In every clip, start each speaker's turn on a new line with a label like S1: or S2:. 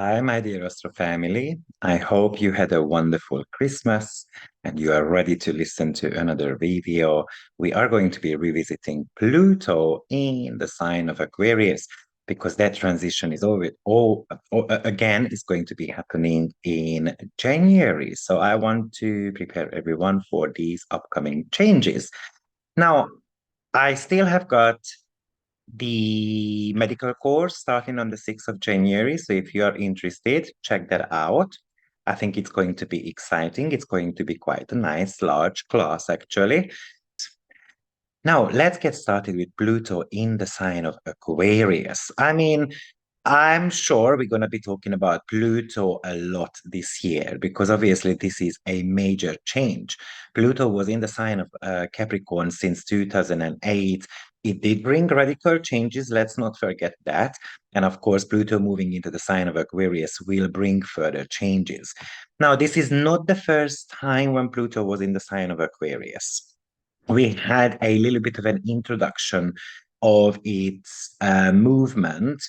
S1: Hi, my dear Astro family. I hope you had a wonderful Christmas and you are ready to listen to another video. We are going to be revisiting Pluto in the sign of Aquarius because that transition is again is going to be happening in January. So I want to prepare everyone for these upcoming changes. Now, I still have got the medical course starting on the 6th of January. So if you are interested, check that out. I think it's going to be exciting. It's going to be quite a nice, large class, actually. Now, let's get started with Pluto in the sign of Aquarius. I'm sure we're going to be talking about Pluto a lot this year because obviously this is a major change. Pluto was in the sign of Capricorn since 2008. It did bring radical changes, let's not forget that. And of course, Pluto moving into the sign of Aquarius will bring further changes. Now, this is not the first time when Pluto was in the sign of Aquarius. We had a little bit of an introduction of its movement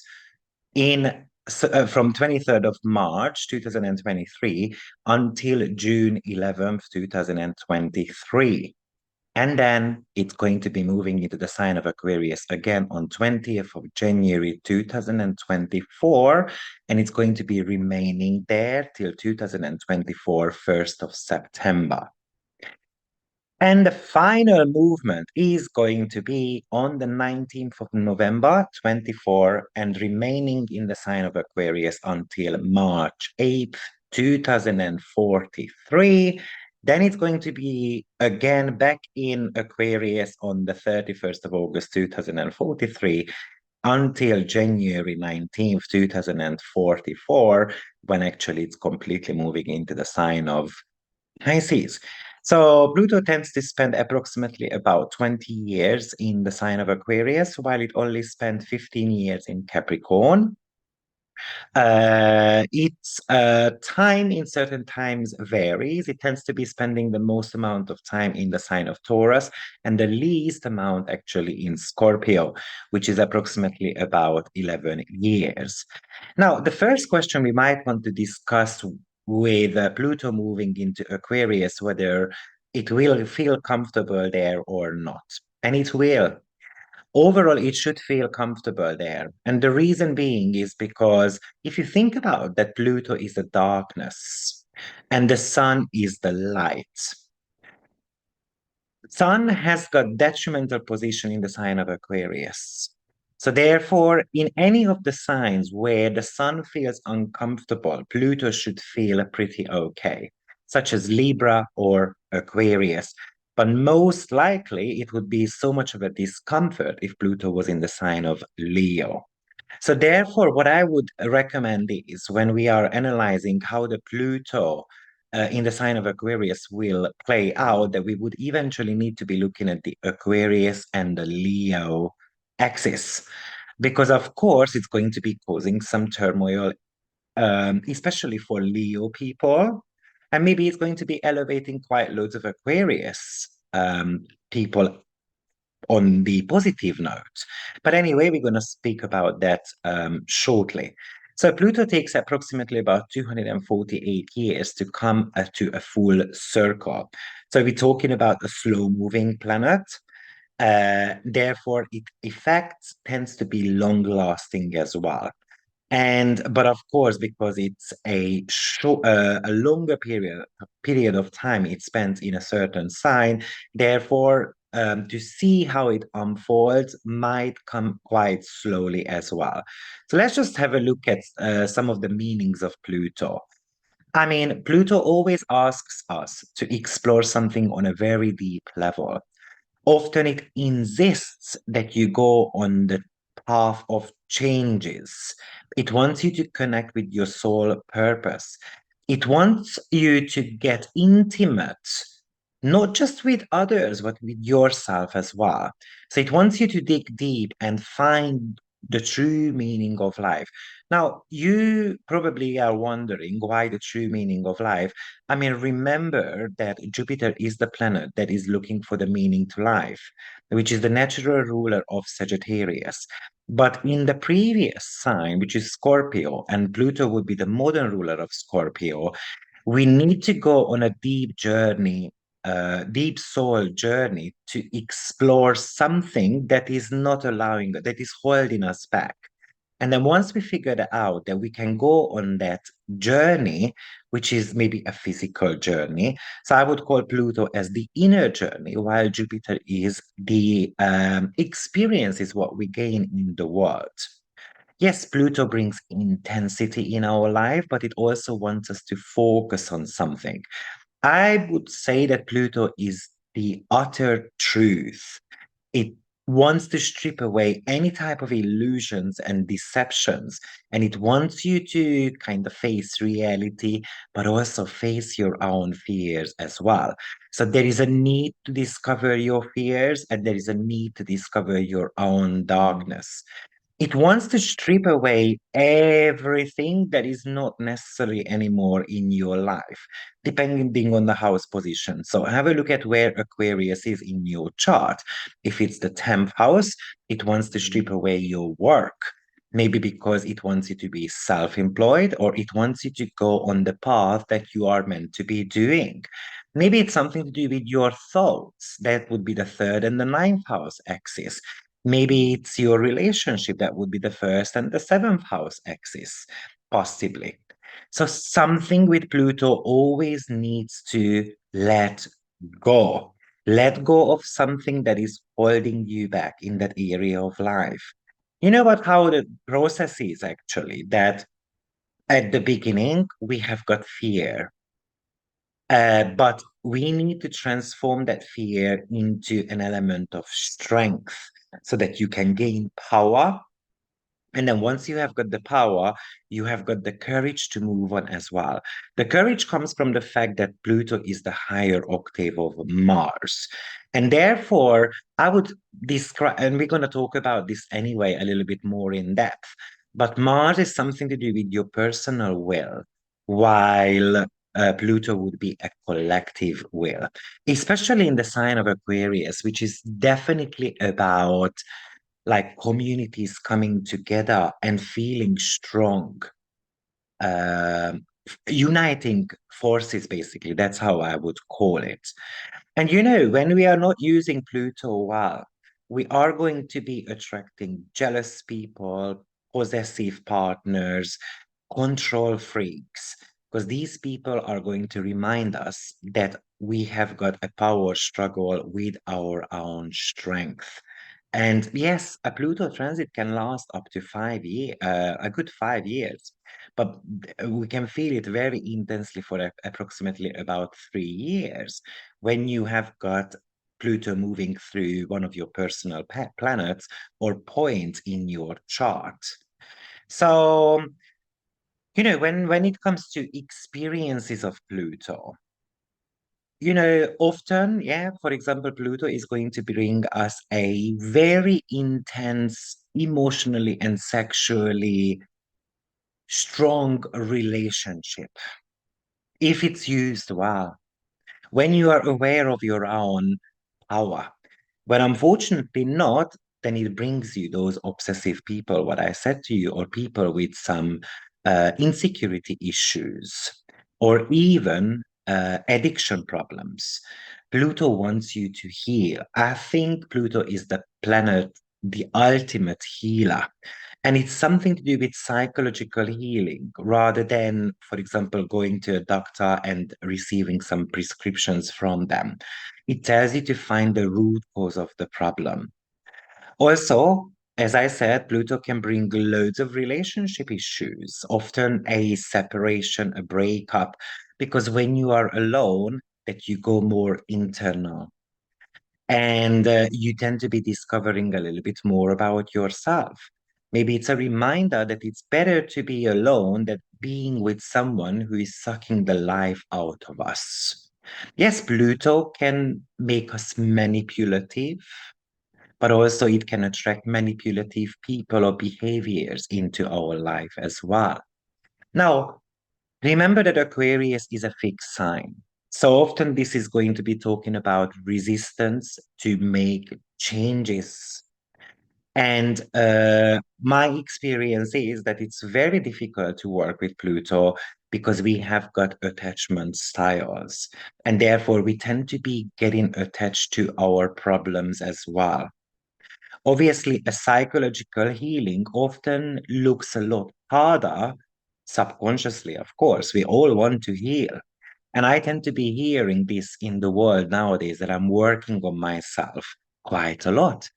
S1: from 23rd of March 2023 until June 11th 2023. And then it's going to be moving into the sign of Aquarius again on 20th of January 2024, and it's going to be remaining there till 2024 1st of September. And the final movement is going to be on the 19th of November 24 and remaining in the sign of Aquarius until March 8th, 2043. Then it's going to be again back in Aquarius on the 31st of August 2043 until January 19th, 2044, when actually it's completely moving into the sign of Pisces. So Pluto tends to spend approximately about 20 years in the sign of Aquarius, while it only spent 15 years in Capricorn. Its time in certain times varies. It tends to be spending the most amount of time in the sign of Taurus and the least amount actually in Scorpio, which is approximately about 11 years. Now, the first question we might want to discuss with Pluto moving into Aquarius, whether it will feel comfortable there or not. And it will. Overall, it should feel comfortable there. And the reason being is because if you think about that, Pluto is the darkness and the sun is the light. Sun has got detrimental position in the sign of Aquarius. So therefore, in any of the signs where the sun feels uncomfortable, Pluto should feel pretty okay, such as Libra or Aquarius. But most likely, it would be so much of a discomfort if Pluto was in the sign of Leo. So therefore, what I would recommend is when we are analyzing how the Pluto in the sign of Aquarius will play out, that we would eventually need to be looking at the Aquarius and the Leo axis. Because of course, it's going to be causing some turmoil, especially for Leo people. And maybe it's going to be elevating quite loads of Aquarius people on the positive note. But anyway, we're going to speak about that shortly. So Pluto takes approximately about 248 years to come to a full circle. So we're talking about a slow-moving planet. Therefore, its effects tends to be long-lasting as well. But of course, because it's a longer period of time it spent in a certain sign, therefore, to see how it unfolds might come quite slowly as well. So let's just have a look at some of the meanings of Pluto. Pluto always asks us to explore something on a very deep level. Often it insists that you go on the path of changes. It wants you to connect with your soul purpose. It wants you to get intimate, not just with others, but with yourself as well. So it wants you to dig deep and find the true meaning of life. Now, you probably are wondering why the true meaning of life. Rember that Jupiter is the planet that is looking for the meaning to life, which is the natural ruler of Sagittarius. But in the previous sign, which is Scorpio, and Pluto would be the modern ruler of Scorpio, we need to go on a deep journey, deep soul journey to explore something that is not allowing, that is holding us back. And then once we figure that out, that we can go on that journey, which is maybe a physical journey. So I would call Pluto as the inner journey, while Jupiter is the experience, is what we gain in the world. Yes, Pluto brings intensity in our life, but it also wants us to focus on something. I would say that Pluto is the utter truth. It wants to strip away any type of illusions and deceptions, and it wants you to kind of face reality, but also face your own fears as well. So there is a need to discover your fears, and there is a need to discover your own darkness. It wants to strip away everything that is not necessary anymore in your life, depending on the house position. So have a look at where Aquarius is in your chart. If it's the 10th house, it wants to strip away your work. Maybe because it wants you to be self-employed, or it wants you to go on the path that you are meant to be doing. Maybe it's something to do with your thoughts. That would be the third and the ninth house axis. Maybe it's your relationship, that would be the first and the seventh house axis, possibly. So something with Pluto always needs to let go. Let go of something that is holding you back in that area of life. You know what, how the process is actually that at the beginning we have got fear, but we need to transform that fear into an element of strength so that you can gain power. And then once you have got the power, you have got the courage to move on as well. The courage comes from the fact that Pluto is the higher octave of Mars. And therefore, I would describe, and we're going to talk about this anyway a little bit more in depth, but Mars is something to do with your personal will, while Pluto would be a collective will, especially in the sign of Aquarius, which is definitely about like communities coming together and feeling strong, um, uniting forces, basically. That's how I would call it. And you know, when we are not using Pluto well, we are going to be attracting jealous people, possessive partners, control freaks, because these people are going to remind us that we have got a power struggle with our own strength. And yes, a Pluto transit can last up to 5 years, a good 5 years, but we can feel it very intensely for approximately about 3 years when you have got Pluto moving through one of your personal planets or points in your chart. So, you know, when it comes to experiences of Pluto, you know, often, yeah, for example, Pluto is going to bring us a very intense, emotionally and sexually strong relationship if it's used well. When you are aware of your own power. But unfortunately not, then it brings you those obsessive people, what I said to you, or people with some insecurity issues, or even addiction problems. Pluto wants you to heal. I think Pluto is the planet, the ultimate healer. And it's something to do with psychological healing rather than, for example, going to a doctor and receiving some prescriptions from them. It tells you to find the root cause of the problem. Also, as I said, Pluto can bring loads of relationship issues, often a separation, a breakup, because when you are alone, that you go more internal. And you tend to be discovering a little bit more about yourself. Maybe it's a reminder that it's better to be alone than being with someone who is sucking the life out of us. Yes, Pluto can make us manipulative, but also it can attract manipulative people or behaviors into our life as well. Now, remember that Aquarius is a fixed sign. So often this is going to be talking about resistance to make changes. And my experience is that it's very difficult to work with Pluto because we have got attachment styles. And therefore, we tend to be getting attached to our problems as well. Obviously, a psychological healing often looks a lot harder subconsciously, of course. We all want to heal. And I tend to be hearing this in the world nowadays that I'm working on myself quite a lot.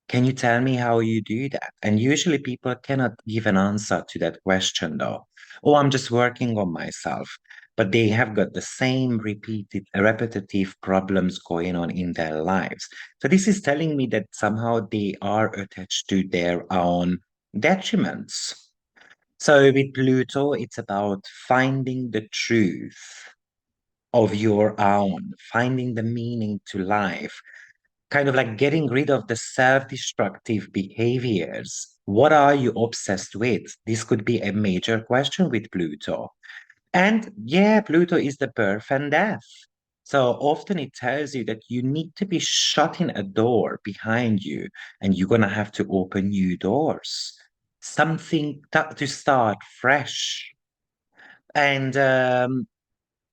S1: Can you tell me how you do that? And usually people cannot give an answer to that question, though. Oh, I'm just working on myself. But they have got the same repetitive problems going on in their lives. So this is telling me that somehow they are attached to their own detriments. So with Pluto, it's about finding the truth of your own, finding the meaning to life, kind of like getting rid of the self-destructive behaviors. What are you obsessed with? This could be a major question with Pluto. And yeah, Pluto is the birth and death. So often it tells you that you need to be shutting a door behind you and you're going to have to open new doors. Something to start fresh. And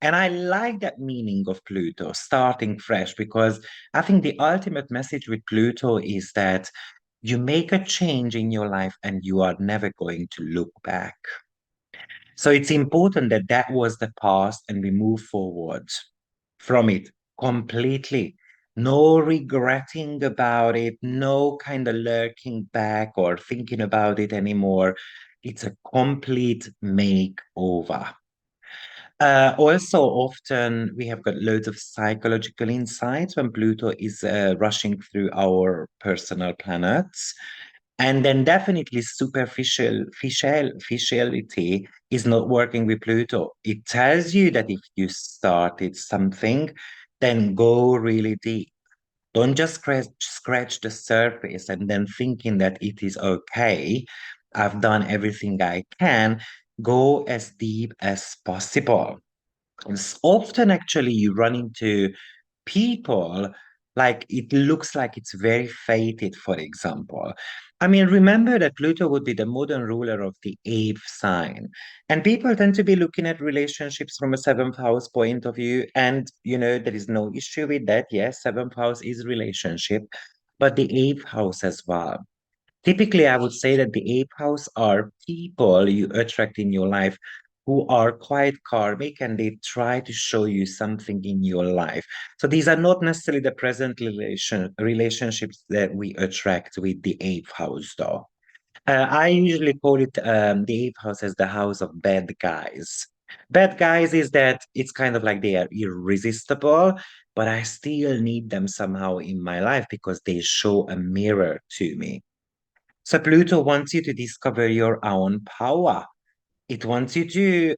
S1: and I like that meaning of Pluto, starting fresh, because I think the ultimate message with Pluto is that you make a change in your life and you are never going to look back. So it's important that that was the past and we move forward from it completely. No regretting about it, no kind of lurking back or thinking about it anymore. It's a complete makeover. Also, often we have got loads of psychological insights when Pluto is rushing through our personal planets. And then definitely superficiality is not working with Pluto. It tells you that if you started something, then go really deep. Don't just scratch the surface and then thinking that it is okay. I've done everything I can. Go as deep as possible. It's often actually you run into people like it looks like it's very fated, for example. I mean, remember that Pluto would be the modern ruler of the eighth sign. And people tend to be looking at relationships from a seventh house point of view. And, there is no issue with that. Yes, seventh house is relationship, but the eighth house as well. Typically, I would say that the eighth house are people you attract in your life who are quite karmic and they try to show you something in your life. So these are not necessarily the present relationships that we attract with the eighth house, though. I usually call it the eighth house as the house of bad guys. Bad guys is that it's kind of like they are irresistible, but I still need them somehow in my life because they show a mirror to me. So Pluto wants you to discover your own power. It wants you to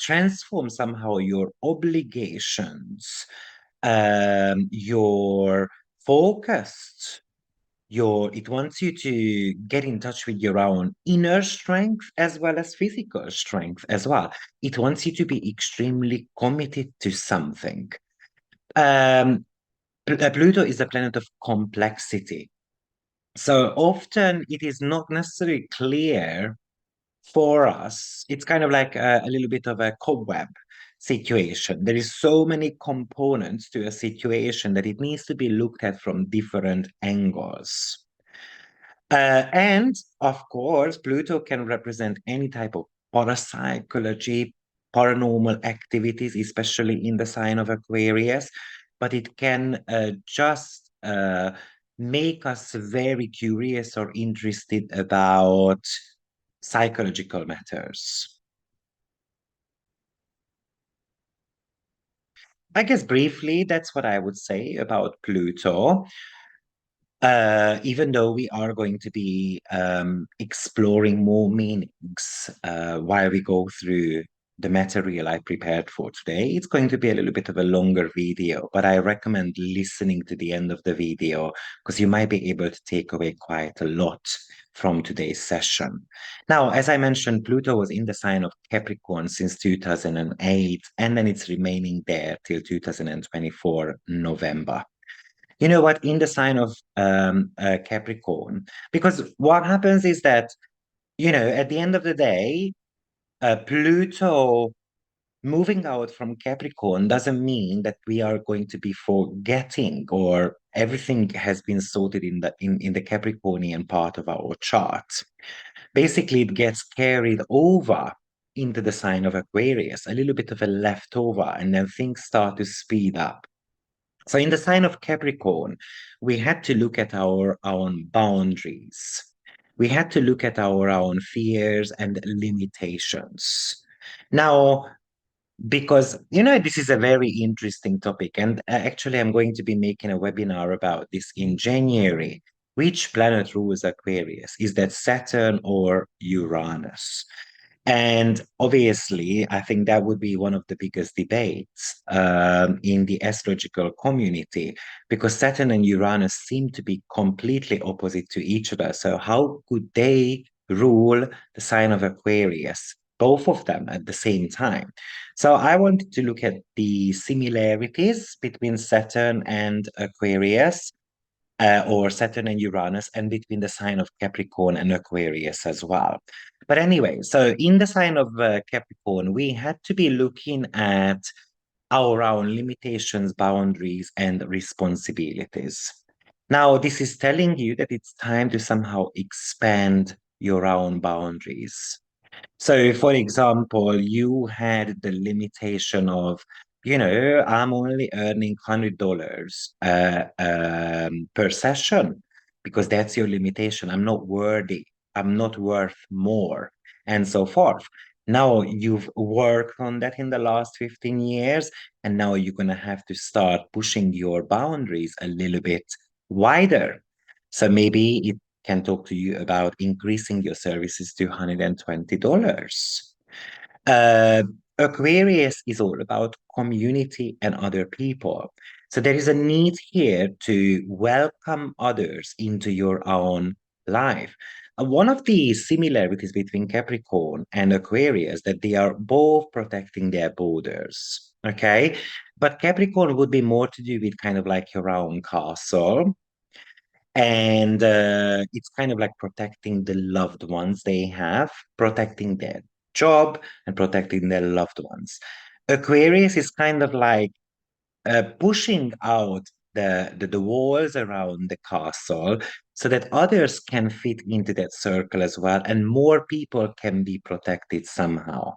S1: transform somehow your obligations, your focus, it wants you to get in touch with your own inner strength as well as physical strength as well. It wants you to be extremely committed to something. Pluto is a planet of complexity. So often it is not necessarily clear for us. It's kind of like a little bit of a cobweb situation. There is so many components to a situation that it needs to be looked at from different angles. And of course, Pluto can represent any type of parapsychology, paranormal activities, especially in the sign of Aquarius, but it can just make us very curious or interested about psychological matters. I guess briefly, that's what I would say about Pluto. Even though we are going to be exploring more meanings while we go through the material I prepared for today, it's going to be a little bit of a longer video, but I recommend listening to the end of the video because you might be able to take away quite a lot from today's session. Now, as I mentioned, Pluto was in the sign of Capricorn since 2008, and then it's remaining there till 2024 November. You know what? In the sign of Capricorn, because what happens is that, at the end of the day, Pluto moving out from Capricorn doesn't mean that we are going to be forgetting or everything has been sorted in the Capricornian part of our chart. Basically, it gets carried over into the sign of Aquarius, a little bit of a leftover, and then things start to speed up. So in the sign of Capricorn, we had to look at our own boundaries. We had to look at our own fears and limitations. Now, because, this is a very interesting topic, and actually, I'm going to be making a webinar about this in January. Which planet rules Aquarius? Is that Saturn or Uranus? And obviously, I think that would be one of the biggest debates in the astrological community, because Saturn and Uranus seem to be completely opposite to each other. So how could they rule the sign of Aquarius, both of them at the same time? So I wanted to look at the similarities between Saturn and Aquarius, or Saturn and Uranus, and between the sign of Capricorn and Aquarius as well. But anyway, so in the sign of Capricorn, we had to be looking at our own limitations, boundaries, and responsibilities. Now, this is telling you that it's time to somehow expand your own boundaries. So, for example, you had the limitation of, I'm only earning $100 per session because that's your limitation. I'm not worthy. I'm not worth more, and so forth. Now you've worked on that in the last 15 years, and now you're going to have to start pushing your boundaries a little bit wider. So maybe it can talk to you about increasing your services to $120. Uh, Aquarius is all about community and other people. So there is a need here to welcome others into your own life. One of the similarities between Capricorn and Aquarius that they are both protecting their borders. Okay. But Capricorn would be more to do with kind of like your own castle, and it's kind of like protecting the loved ones they have, protecting their job, and protecting their loved ones. Aquarius is kind of like pushing out the walls around the castle so that others can fit into that circle as well, and more people can be protected somehow.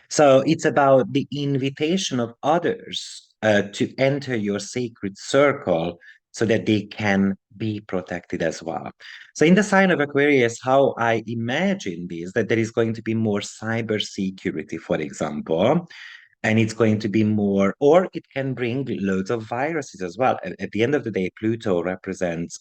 S1: So it's about the invitation of others to enter your sacred circle so that they can be protected as well. So in the sign of Aquarius, how I imagine this, that there is going to be more cyber security, for example, and it's going to be more, or it can bring loads of viruses as well. At the end of the day, Pluto represents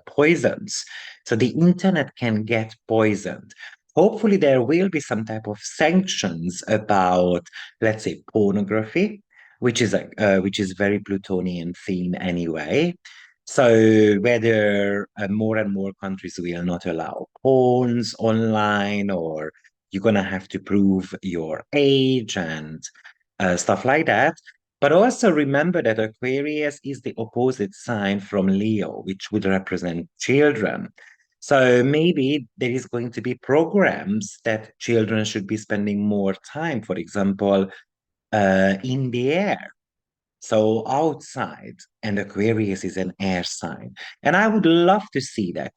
S1: poisons. So the internet can get poisoned. Hopefully, there will be some type of sanctions about, let's say, pornography, which is very Plutonian theme anyway. So whether more and more countries will not allow porns online, or you're gonna have to prove your age and stuff like that. But also remember that Aquarius is the opposite sign from Leo, which would represent children. So maybe there is going to be programs that children should be spending more time, for example, in the air. So outside, and Aquarius is an air sign. And I would love to see that.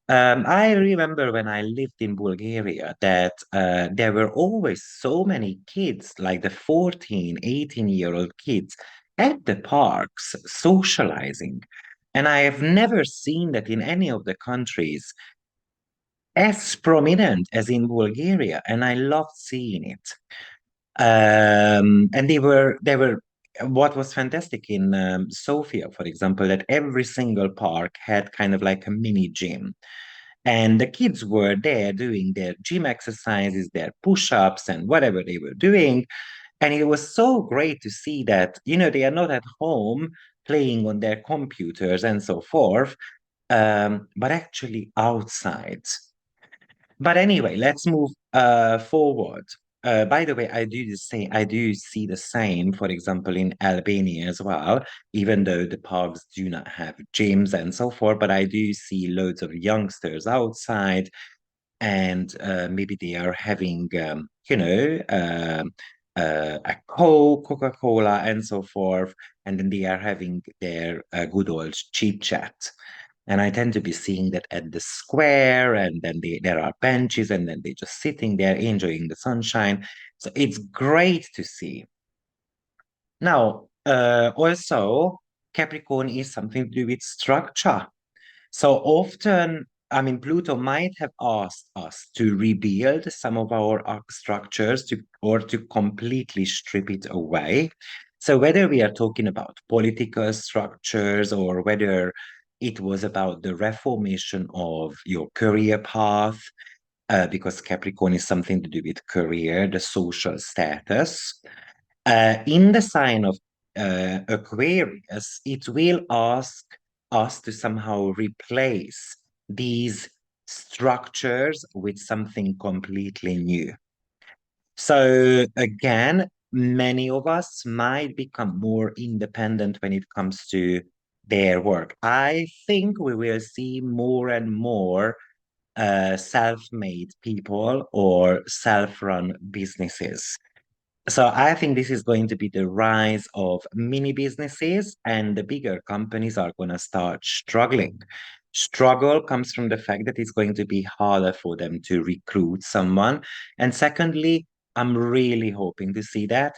S1: I remember when I lived in Bulgaria that there were always so many kids, like the 14, 18-year-old kids at the parks socializing. And I have never seen that in any of the countries as prominent as in Bulgaria. And I loved seeing it. And they were what was fantastic in Sofia, for example, that every single park had kind of like a mini gym, and the kids were there doing their gym exercises, their push-ups, and whatever they were doing. And it was so great to see that, they are not at home playing on their computers and so forth, but actually outside. But anyway, let's move forward. By the way, I do see the same, for example, in Albania as well, even though the parks do not have gyms and so forth, but I do see loads of youngsters outside and maybe they are having, a Coke, Coca-Cola, and so forth, and then they are having their good old chit chat. And I tend to be seeing that at the square, and then there are benches, and then they're just sitting there enjoying the sunshine. So it's great to see. Now, also, Capricorn is something to do with structure. So often, I mean, Pluto might have asked us to rebuild some of our structures or to completely strip it away. So whether we are talking about political structures or whether it was about the reformation of your career path, because Capricorn is something to do with career, the social status. In the sign of Aquarius, it will ask us to somehow replace these structures with something completely new. So again, many of us might become more independent when it comes to their work. I think we will see more and more self-made people or self-run businesses. So I think this is going to be the rise of mini businesses, and the bigger companies are going to start struggling. Struggle comes from the fact that it's going to be harder for them to recruit someone. And secondly, I'm really hoping to see that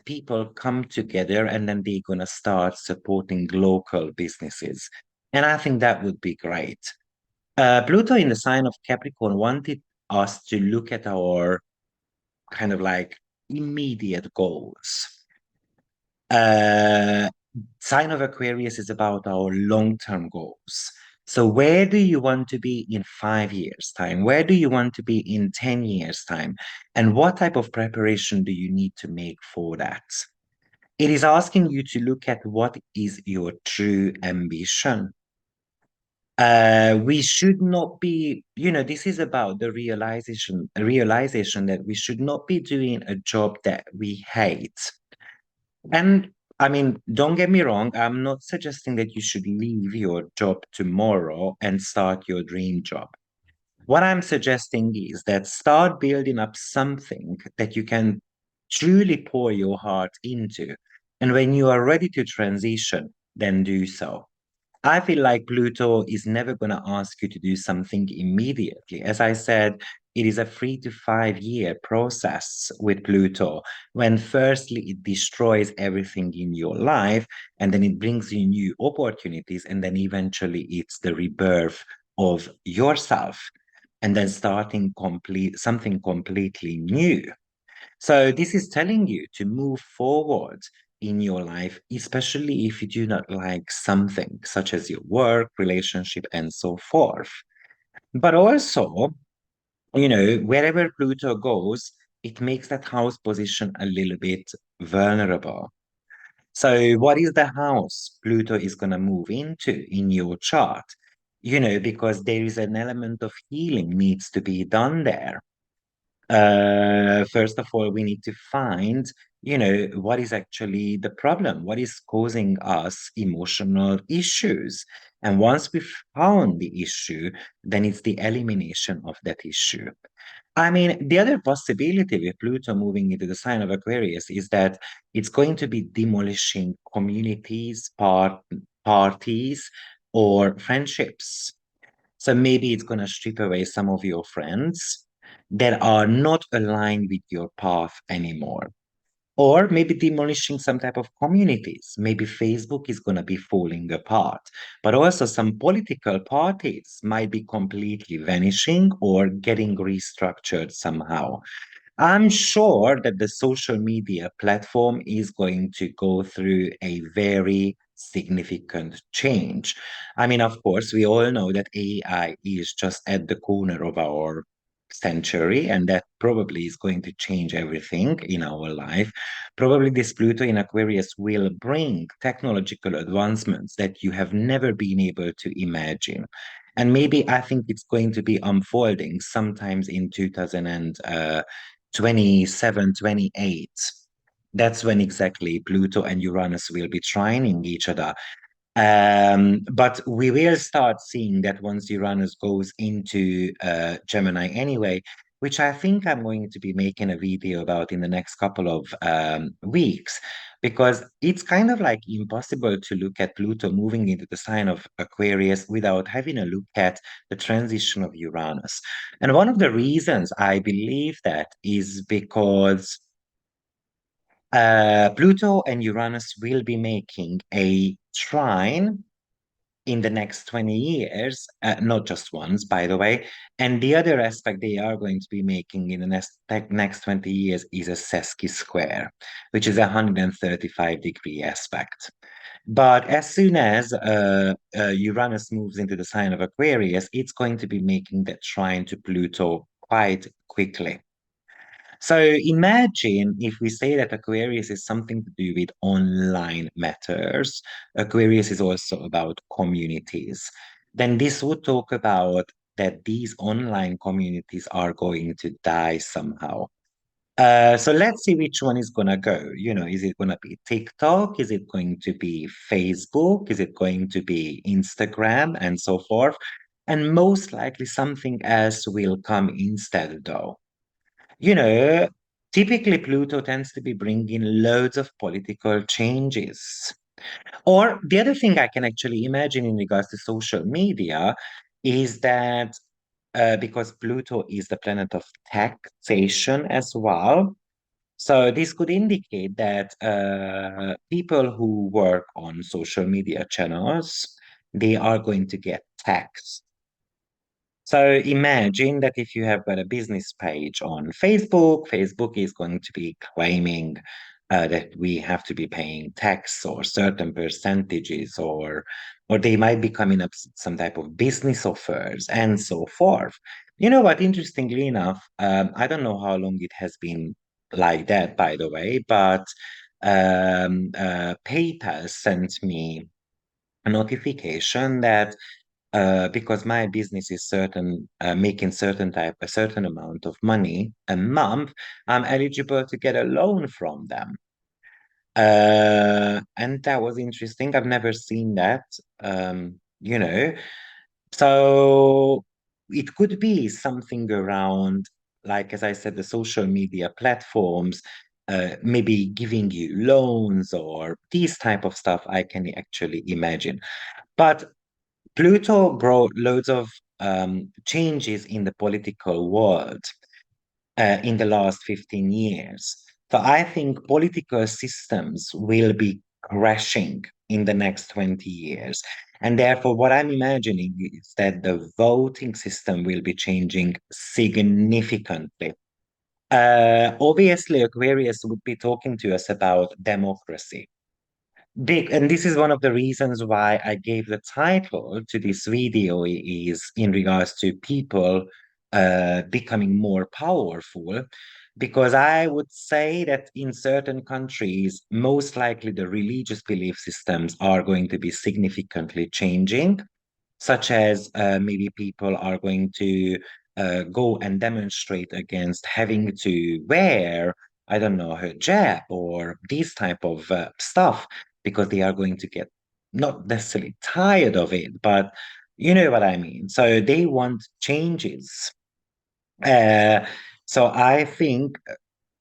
S1: people come together and then they're going to start supporting local businesses. And I think that would be great. Pluto in the sign of Capricorn wanted us to look at our kind of like immediate goals. Uh, Sign of Aquarius is about our long-term goals. So where do you want to be in 5 years' time? Where do you want to be in 10 years' time? And what type of preparation do you need to make for that? It is asking you to look at what is your true ambition. We should not be, this is about the realization that we should not be doing a job that we hate. And I mean, don't get me wrong, I'm not suggesting that you should leave your job tomorrow and start your dream job. What I'm suggesting is that start building up something that you can truly pour your heart into. And when you are ready to transition, then do so. I feel like Pluto is never going to ask you to do something immediately. As I said, it is a 3 to 5 year process with Pluto, when firstly it destroys everything in your life, and then it brings you new opportunities, and then eventually it's the rebirth of yourself, and then starting something completely new. So this is telling you to move forward in your life, especially if you do not like something such as your work, relationship, and so forth. But also, wherever Pluto goes, it makes that house position a little bit vulnerable. So what is the house Pluto is going to move into in your chart? Because there is an element of healing needs to be done there. First of all, we need to find, what is actually the problem? What is causing us emotional issues? And once we've found the issue, then it's the elimination of that issue. I mean, the other possibility with Pluto moving into the sign of Aquarius is that it's going to be demolishing communities, parties, or friendships. So maybe it's going to strip away some of your friends that are not aligned with your path anymore. Or maybe demolishing some type of communities. Maybe Facebook is going to be falling apart. But also some political parties might be completely vanishing or getting restructured somehow. I'm sure that the social media platform is going to go through a very significant change. I mean, of course, we all know that AI is just at the corner of our century, and that probably is going to change everything in our life. Probably this Pluto in Aquarius will bring technological advancements that you have never been able to imagine. And maybe I think it's going to be unfolding sometimes in 2000 27, 28. That's when exactly Pluto and Uranus will be trining each other. But we will start seeing that once Uranus goes into Gemini anyway, which I think I'm going to be making a video about in the next couple of weeks, because it's kind of like impossible to look at Pluto moving into the sign of Aquarius without having a look at the transition of Uranus. And one of the reasons I believe that is because Pluto and Uranus will be making a trine in the next 20 years, not just once, by the way. And the other aspect they are going to be making in the next 20 years is a sesqui square, which is a 135-degree aspect. But as soon as Uranus moves into the sign of Aquarius, it's going to be making that trine to Pluto quite quickly. So imagine if we say that Aquarius is something to do with online matters, Aquarius is also about communities, then this would talk about that these online communities are going to die somehow. So let's see which one is gonna go. Is it gonna be TikTok? Is it going to be Facebook? Is it going to be Instagram and so forth? And most likely something else will come instead, though. You know, Typically Pluto tends to be bringing loads of political changes. Or the other thing I can actually imagine in regards to social media is that because Pluto is the planet of taxation as well, so this could indicate that people who work on social media channels, they are going to get taxed. So imagine that if you have got a business page on Facebook, Facebook is going to be claiming that we have to be paying tax or certain percentages, or they might be coming up with some type of business offers and so forth. You know what? Interestingly enough, I don't know how long it has been like that, by the way, but PayPal sent me a notification that because my business is making a certain amount of money a month, I'm eligible to get a loan from them. And that was interesting. I've never seen that. Um, you know, so it could be something around, like as I said, the social media platforms, maybe giving you loans or these type of stuff. I can actually imagine, but Pluto brought loads of changes in the political world in the last 15 years. So I think political systems will be crashing in the next 20 years. And therefore, what I'm imagining is that the voting system will be changing significantly. Obviously, Aquarius would be talking to us about democracy. Big, and this is one of the reasons why I gave the title to this video is in regards to people becoming more powerful, because I would say that in certain countries, most likely the religious belief systems are going to be significantly changing, such as maybe people are going to go and demonstrate against having to wear, I don't know, hijab or these type of stuff, because they are going to get not necessarily tired of it, but you know what I mean. So they want changes. Uh, so I think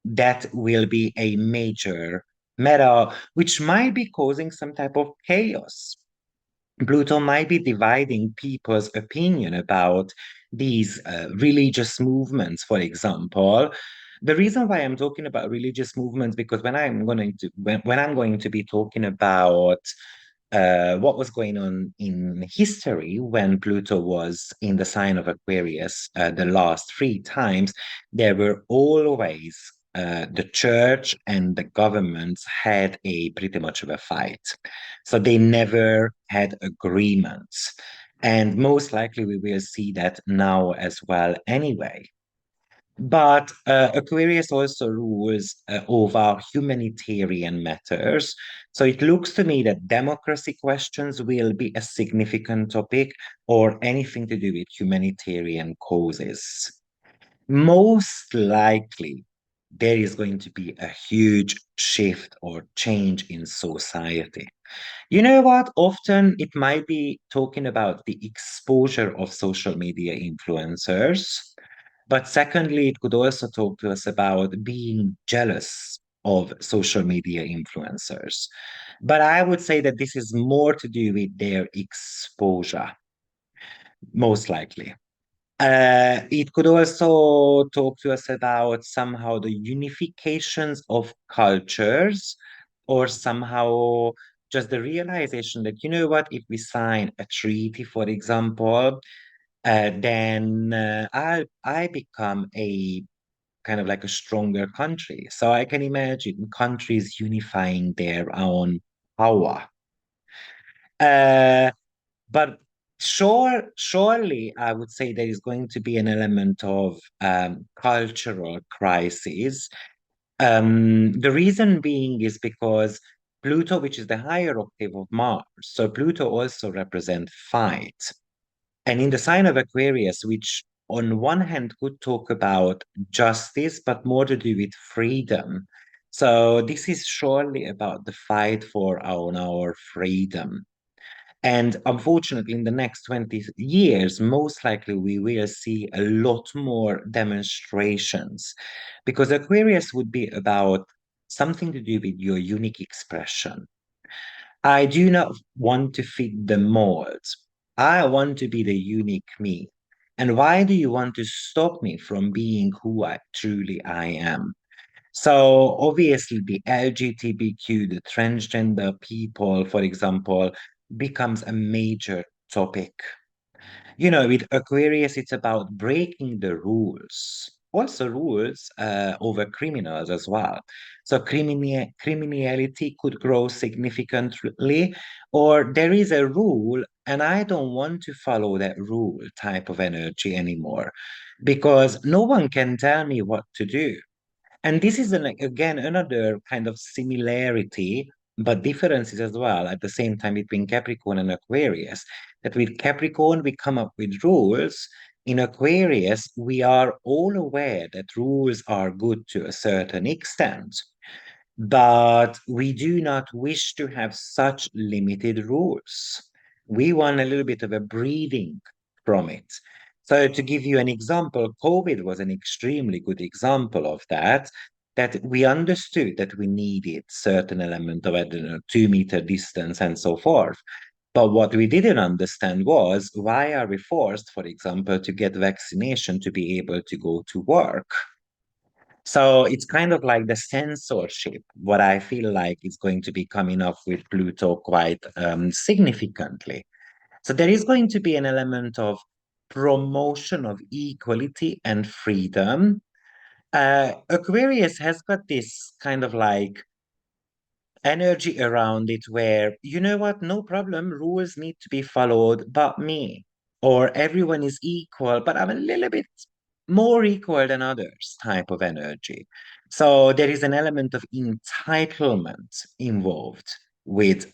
S1: that will be a major matter, which might be causing some type of chaos. Pluto might be dividing people's opinion about these religious movements, for example. The reason why I'm talking about religious movements, because when I'm going to be talking about what was going on in history when Pluto was in the sign of Aquarius the last three times, there were always the church and the governments had a pretty much of a fight. So they never had agreements. And most likely we will see that now as well anyway. But Aquarius also rules over humanitarian matters. So it looks to me that democracy questions will be a significant topic, or anything to do with humanitarian causes. Most likely, there is going to be a huge shift or change in society. You know what? Often it might be talking about the exposure of social media influencers, but secondly, it could also talk to us about being jealous of social media influencers. But I would say that this is more to do with their exposure, most likely. It could also talk to us about somehow the unifications of cultures, or somehow just the realization that, you know what, if we sign a treaty, for example, then I become a kind of like a stronger country. So I can imagine countries unifying their own power. Uh, but surely, I would say there is going to be an element of cultural crisis. The reason being is because Pluto, which is the higher octave of Mars, so Pluto also represents fight. And in the sign of Aquarius, which on one hand could talk about justice, but more to do with freedom. So this is surely about the fight for our freedom. And unfortunately, in the next 20 years, most likely we will see a lot more demonstrations, because Aquarius would be about something to do with your unique expression. I do not want to fit the mold. I want to be the unique me. And why do you want to stop me from being who I am? So obviously the LGBTQ, the transgender people, for example, becomes a major topic. You know, with Aquarius, it's about breaking the rules. Also, rules over criminals as well. So, criminality could grow significantly, or there is a rule, and I don't want to follow that rule type of energy anymore, because no one can tell me what to do. And this is again another kind of similarity, but differences as well at the same time between Capricorn and Aquarius. That with Capricorn, we come up with rules. In Aquarius, we are all aware that rules are good to a certain extent, but we do not wish to have such limited rules. We want a little bit of a breathing from it. So to give you an example, COVID was an extremely good example of that, that we understood that we needed certain element of, I don't know, 2 meter distance and so forth. But what we didn't understand was, why are we forced, for example, to get vaccination to be able to go to work? So it's kind of like the censorship, what I feel like is going to be coming up with Pluto quite significantly. So there is going to be an element of promotion of equality and freedom. Aquarius has got this kind of like energy around it where, you know what, no problem, rules need to be followed, but me. Or everyone is equal, but I'm a little bit more equal than others type of energy. So there is an element of entitlement involved with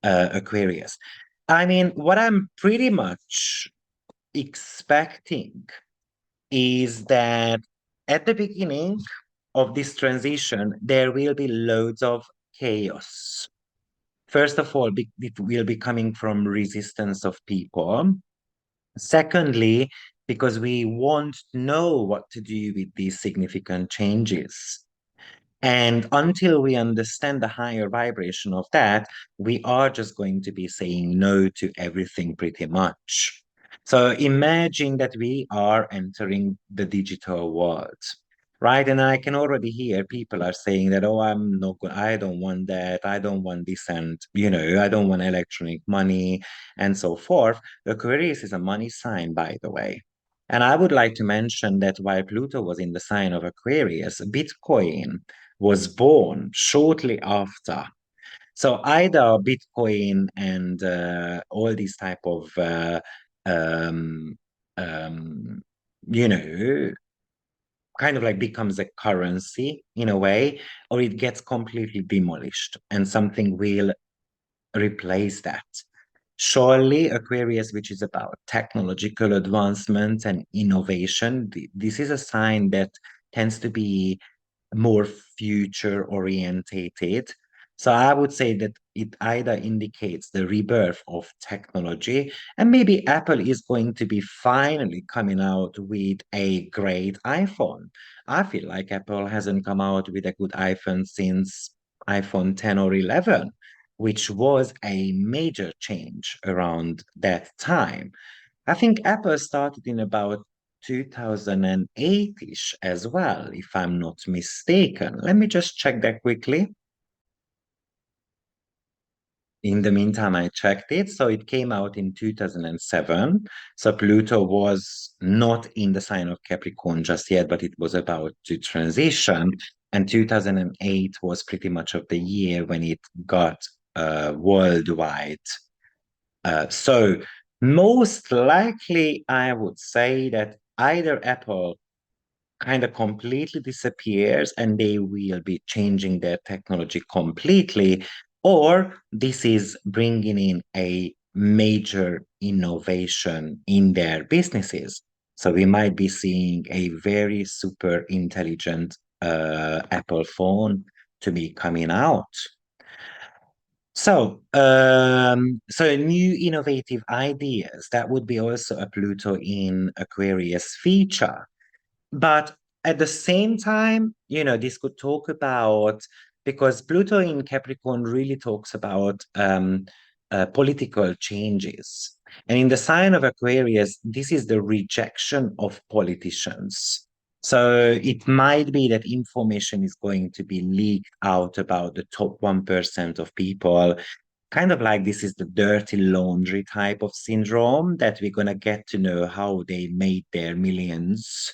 S1: Aquarius. I mean, what I'm pretty much expecting is that at the beginning of this transition, there will be loads of chaos. First of all, it will be coming from resistance of people. Secondly, because we won't know what to do with these significant changes. And until we understand the higher vibration of that, we are just going to be saying no to everything pretty much. So imagine that we are entering the digital world, right? And I can already hear people are saying that, oh, I'm not good, I don't want that, I don't want this, and I don't want electronic money and so forth. Aquarius is a money sign, by the way. And I would like to mention that while Pluto was in the sign of Aquarius, Bitcoin was born shortly after. So either Bitcoin and all these type of um, um, you know, kind of like becomes a currency in a way, or it gets completely demolished and something will replace that. Surely, Aquarius, which is about technological advancement and innovation, this is a sign that tends to be more future orientated. So I would say that it either indicates the rebirth of technology, and maybe Apple is going to be finally coming out with a great iPhone. I feel like Apple hasn't come out with a good iPhone since iPhone 10 or 11, which was a major change around that time. I think Apple started in about 2008-ish as well, if I'm not mistaken. Let me just check that quickly. In the meantime, I checked it. So it came out in 2007. So Pluto was not in the sign of Capricorn just yet, but it was about to transition. And 2008 was pretty much of the year when it got worldwide. So most likely, I would say that either Apple kind of completely disappears and they will be changing their technology completely, or this is bringing in a major innovation in their businesses. So we might be seeing a very super intelligent Apple phone to be coming out. So new innovative ideas, that would be also a Pluto in Aquarius feature. But at the same time, this could talk about, because Pluto in Capricorn really talks about political changes. And in the sign of Aquarius, this is the rejection of politicians. So it might be that information is going to be leaked out about the top 1% of people, kind of like this is the dirty laundry type of syndrome, that we're going to get to know how they made their millions,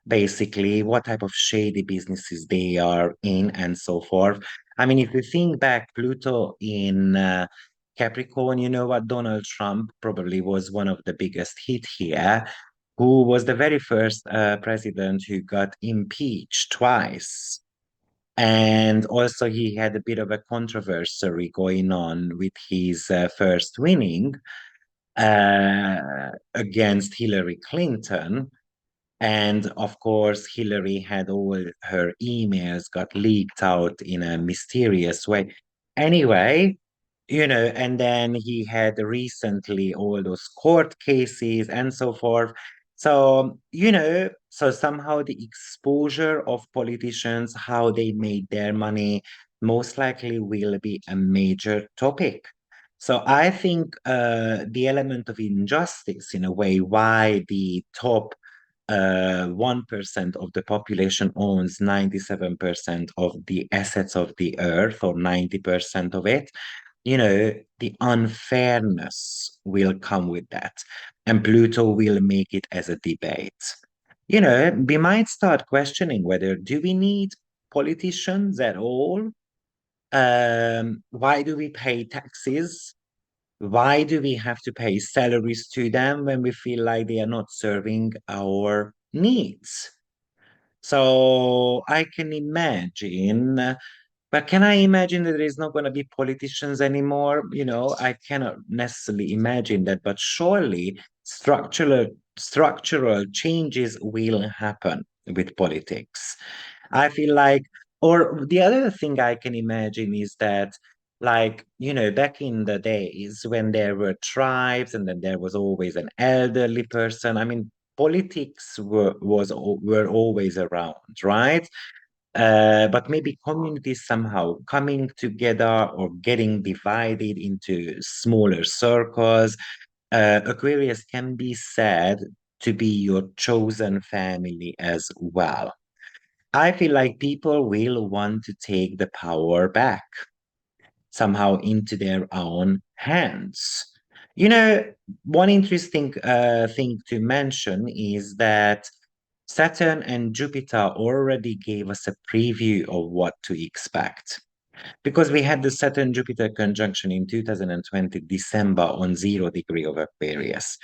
S1: basically, what type of shady businesses they are in, and so forth. I mean, if you think back, Pluto in Capricorn, you know what? Donald Trump probably was one of the biggest hit here, who was the very first president who got impeached twice. And also, he had a bit of a controversy going on with his first winning against Hillary Clinton. And of course, Hillary had all her emails got leaked out in a mysterious way. Anyway, and then he had recently all those court cases and so forth. So, so somehow the exposure of politicians, how they made their money, most likely will be a major topic. So I think the element of injustice, in a way, why the top 1% of the population owns 97% of the assets of the earth, or 90% of it, the unfairness will come with that. And Pluto will make it as a debate. We might start questioning whether do we need politicians at all? Why do we pay taxes? Why do we have to pay salaries to them when we feel like they are not serving our needs? So I can imagine, but can I imagine that there is not going to be politicians anymore? I cannot necessarily imagine that, but surely structural changes will happen with politics. I feel like, or the other thing I can imagine is that, like, back in the days when there were tribes and then there was always an elderly person. I mean, politics were always around, right? But maybe communities somehow coming together or getting divided into smaller circles. Aquarius can be said to be your chosen family as well. I feel like people will want to take the power back somehow into their own hands. One interesting thing to mention is that Saturn and Jupiter already gave us a preview of what to expect, because we had the Saturn Jupiter conjunction in 2020 December on 0 degree of Aquarius.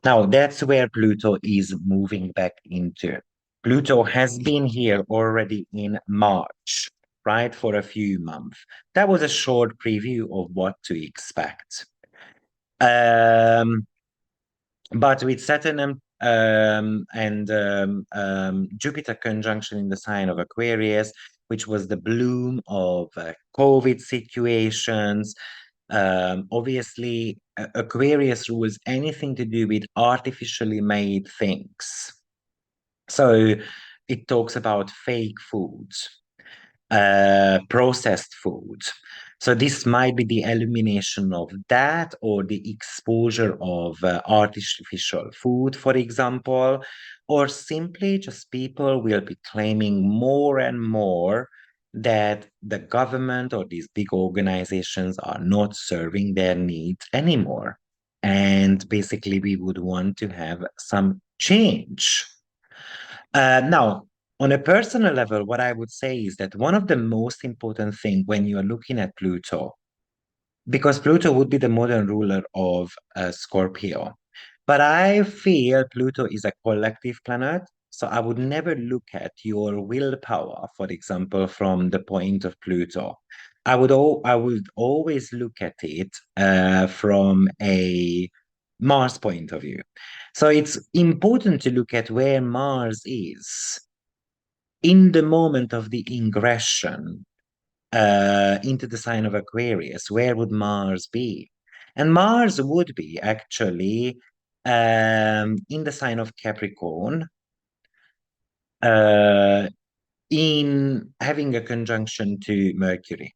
S1: Now that's where Pluto is moving back into. Pluto has been here already in March, right, for a few months. That was a short preview of what to expect. But with Saturn and Jupiter conjunction in the sign of Aquarius, which was the bloom of COVID situations. Obviously, Aquarius rules anything to do with artificially made things. So it talks about fake foods, processed food. So this might be the elimination of that or the exposure of artificial food, for example, or simply just people will be claiming more and more that the government or these big organizations are not serving their needs anymore. And basically, we would want to have some change. Now, on a personal level, what I would say is that one of the most important things when you are looking at Pluto, because Pluto would be the modern ruler of Scorpio, but I feel Pluto is a collective planet. So I would never look at your willpower, for example, from the point of Pluto. I would always look at it from a Mars point of view. So it's important to look at where Mars is in the moment of the ingression into the sign of Aquarius. Where would Mars be? And Mars would be actually in the sign of Capricorn, uh, in having a conjunction to Mercury.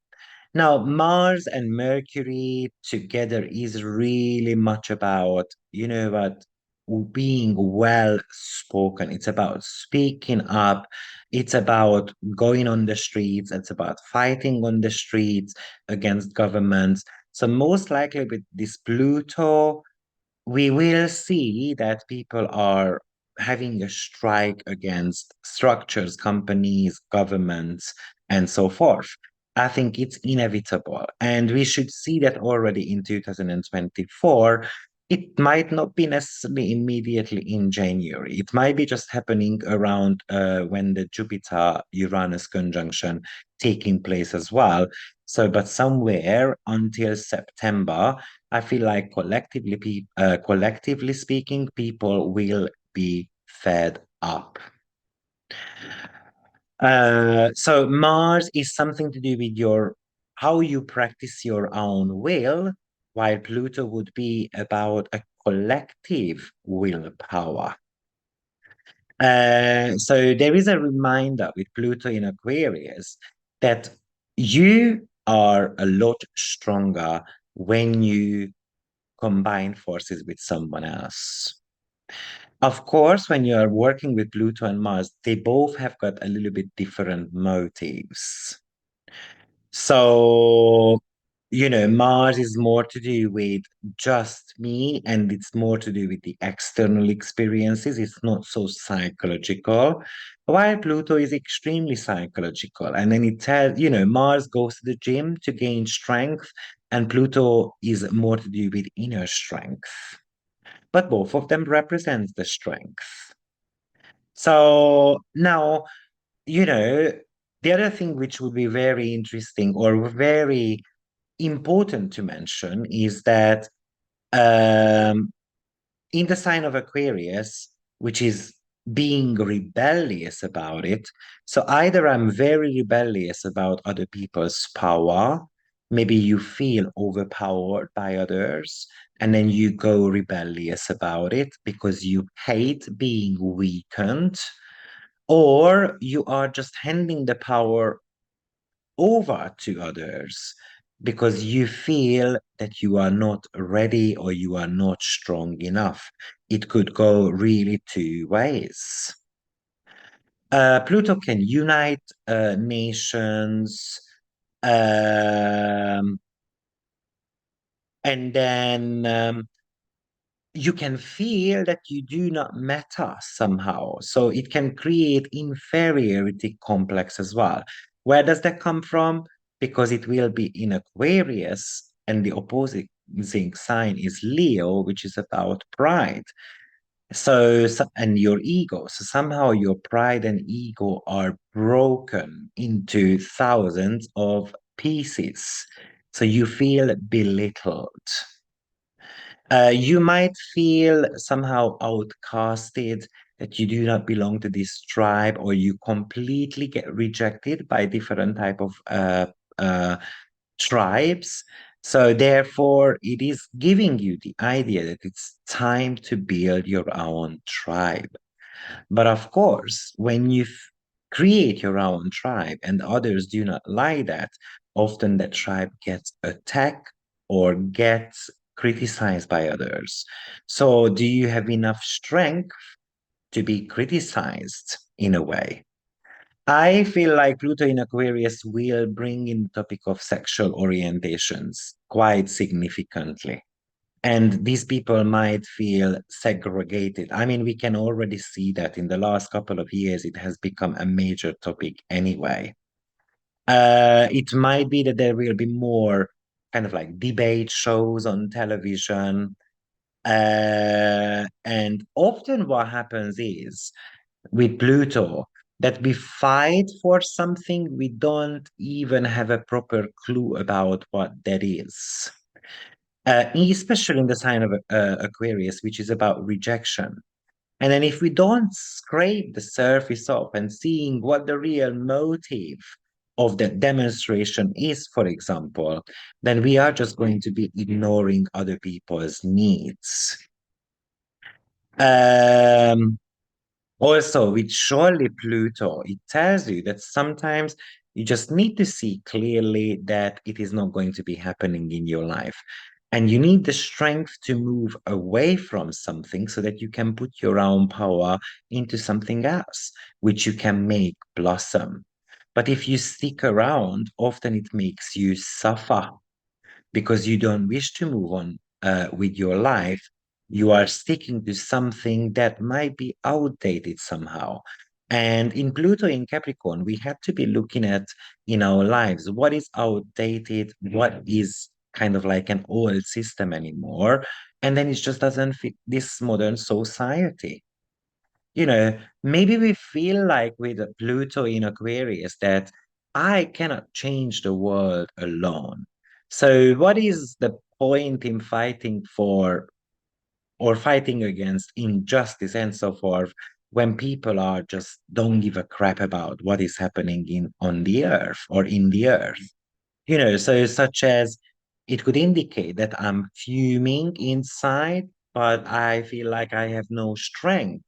S1: Now, Mars and Mercury together is really much about, you know what, being well spoken. It's about speaking up. It's about going on the streets. It's about fighting on the streets against governments. So most likely with this Pluto, we will see that people are having a strike against structures, companies, governments, and so forth. I think it's inevitable. And we should see that already in 2024. It might not be necessarily immediately in January. It might be just happening around when the Jupiter-Uranus conjunction taking place as well. So, but somewhere until September, I feel like collectively speaking, people will be fed up. So Mars is something to do with your how you practice your own will, while Pluto would be about a collective willpower. So there is a reminder with Pluto in Aquarius that you are a lot stronger when you combine forces with someone else. Of course, when you are working with Pluto and Mars, they both have got a little bit different motives. So, you know, Mars is more to do with just me, and it's more to do with the external experiences. It's not so psychological, while Pluto is extremely psychological. And then it tells, you know, Mars goes to the gym to gain strength, and Pluto is more to do with inner strength. But both of them represent the strength. So now, you know, the other thing which would be very interesting or very important to mention is that in the sign of Aquarius, which is being rebellious about it. So either I'm very rebellious about other people's power, maybe you feel overpowered by others, and then you go rebellious about it because you hate being weakened, or you are just handing the power over to others because you feel that you are not ready or you are not strong enough. It could go really two ways. Pluto can unite nations, um, and then you can feel that you do not matter somehow. So it can create inferiority complex as well. Where does that come from? Because it will be in Aquarius, and the opposing sign is Leo, which is about pride. And your ego. So somehow your pride and ego are broken into thousands of pieces. So you feel belittled. You might feel somehow outcasted, that you do not belong to this tribe, or you completely get rejected by different type of tribes. So therefore, it is giving you the idea that it's time to build your own tribe. But of course, when you create your own tribe and others do not like that, often that tribe gets attacked or gets criticized by others. So, do you have enough strength to be criticized in a way? I feel like Pluto in Aquarius will bring in the topic of sexual orientations quite significantly. And these people might feel segregated. I mean, we can already see that in the last couple of years, it has become a major topic anyway. It might be that there will be more kind of like debate shows on television. And often what happens is with Pluto that we fight for something we don't even have a proper clue about what that is. Especially in the sign of Aquarius, which is about rejection. And then if we don't scrape the surface off and seeing what the real motive of the demonstration is, for example, then we are just going to be ignoring other people's needs. Um, Also, with surely Pluto, it tells you that sometimes you just need to see clearly that it is not going to be happening in your life. And you need the strength to move away from something so that you can put your own power into something else, which you can make blossom. But if you stick around, often it makes you suffer because you don't wish to move on with your life. You are sticking to something that might be outdated somehow. And in Pluto in Capricorn, we have to be looking at in our lives what is outdated, what is kind of like an old system anymore. And then it just doesn't fit this modern society. Maybe we feel like with Pluto in Aquarius that I cannot change the world alone. So, what is the point in fighting for or fighting against injustice and so forth when people are just don't give a crap about what is happening in on the earth or in the earth? So such as it could indicate that I'm fuming inside, but I feel like I have no strength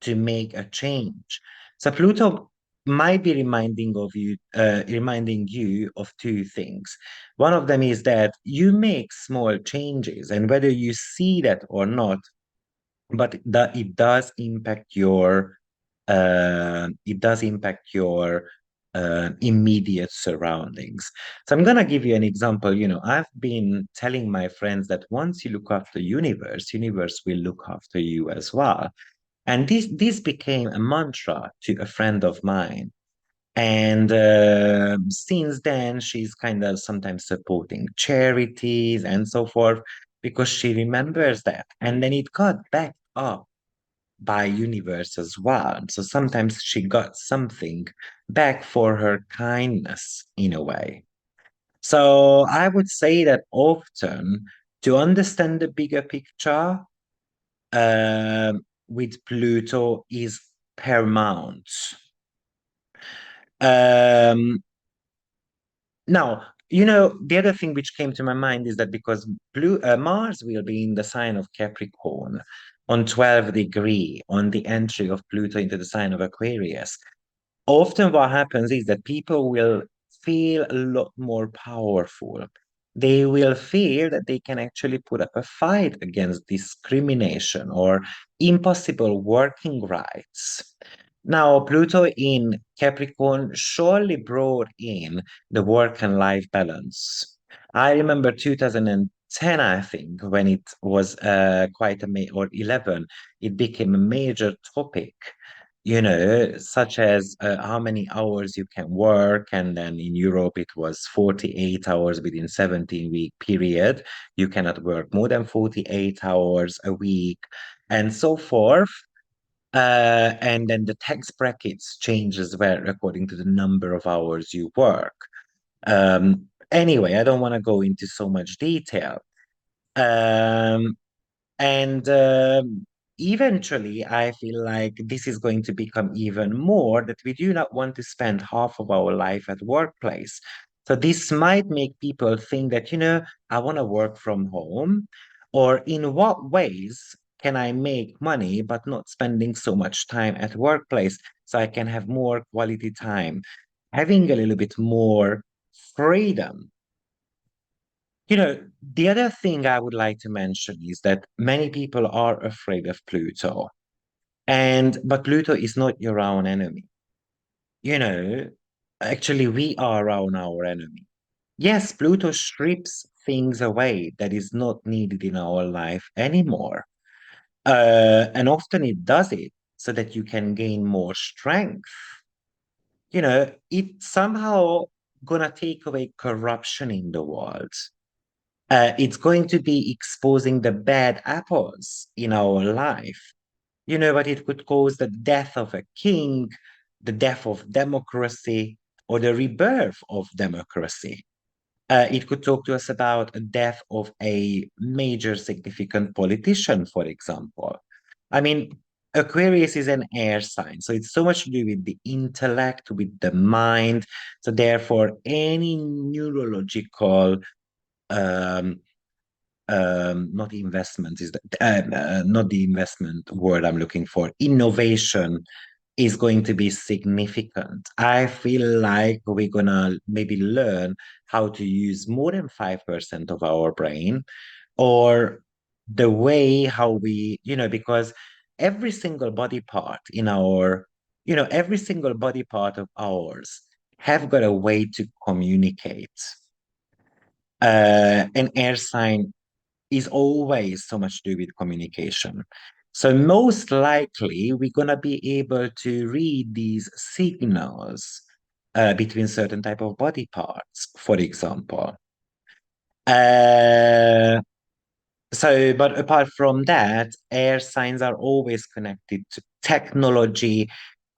S1: to make a change. So Pluto might be reminding you of two things. One of them is that you make small changes, and whether you see that or not, but that it does impact your immediate surroundings. So I'm gonna give you an example. I've been telling my friends that once you look after universe will look after you as well. And this became a mantra to a friend of mine. And since then, she's kind of sometimes supporting charities and so forth because she remembers that. And then it got backed up by universe as well. So sometimes she got something back for her kindness in a way. So I would say that often to understand the bigger picture with Pluto is paramount. Um, Now, the other thing which came to my mind is that because Mars will be in the sign of Capricorn on 12 degree on the entry of Pluto into the sign of Aquarius, often what happens is that people will feel a lot more powerful. They will feel that they can actually put up a fight against discrimination or impossible working rights. Now, Pluto in Capricorn surely brought in the work and life balance. I remember 2010, I think, when it was quite or 11, it became a major topic, such as how many hours you can work. And then in Europe, it was 48 hours within 17-week period. You cannot work more than 48 hours a week and so forth. And then the tax brackets change as well according to the number of hours you work. Anyway, I don't want to go into so much detail. And eventually, I feel like this is going to become even more that we do not want to spend half of our life at workplace. So this might make people think that, I want to work from home, or in what ways can I make money but not spending so much time at workplace so I can have more quality time, having a little bit more freedom. The other thing I would like to mention is that many people are afraid of Pluto. But Pluto is not your own enemy. You know, Actually, we are our enemy. Yes, Pluto strips things away that is not needed in our life anymore. And often it does it so that you can gain more strength. It somehow gonna take away corruption in the world. It's going to be exposing the bad apples in our life. But it could cause the death of a king, the death of democracy, or the rebirth of democracy. It could talk to us about a death of a major significant politician, for example. I mean, Aquarius is an air sign, so it's so much to do with the intellect, with the mind. So therefore, any neurological um, not investment is not the investment word I'm looking for. Innovation is going to be significant. I feel like we're gonna maybe learn how to use more than 5% of our brain, or the way how we, because every single body part in our, every single body part of ours have got a way to communicate. An air sign is always so much to do with communication. So most likely we're gonna be able to read these signals between certain type of body parts, for example. Uh, but apart from that, air signs are always connected to technology,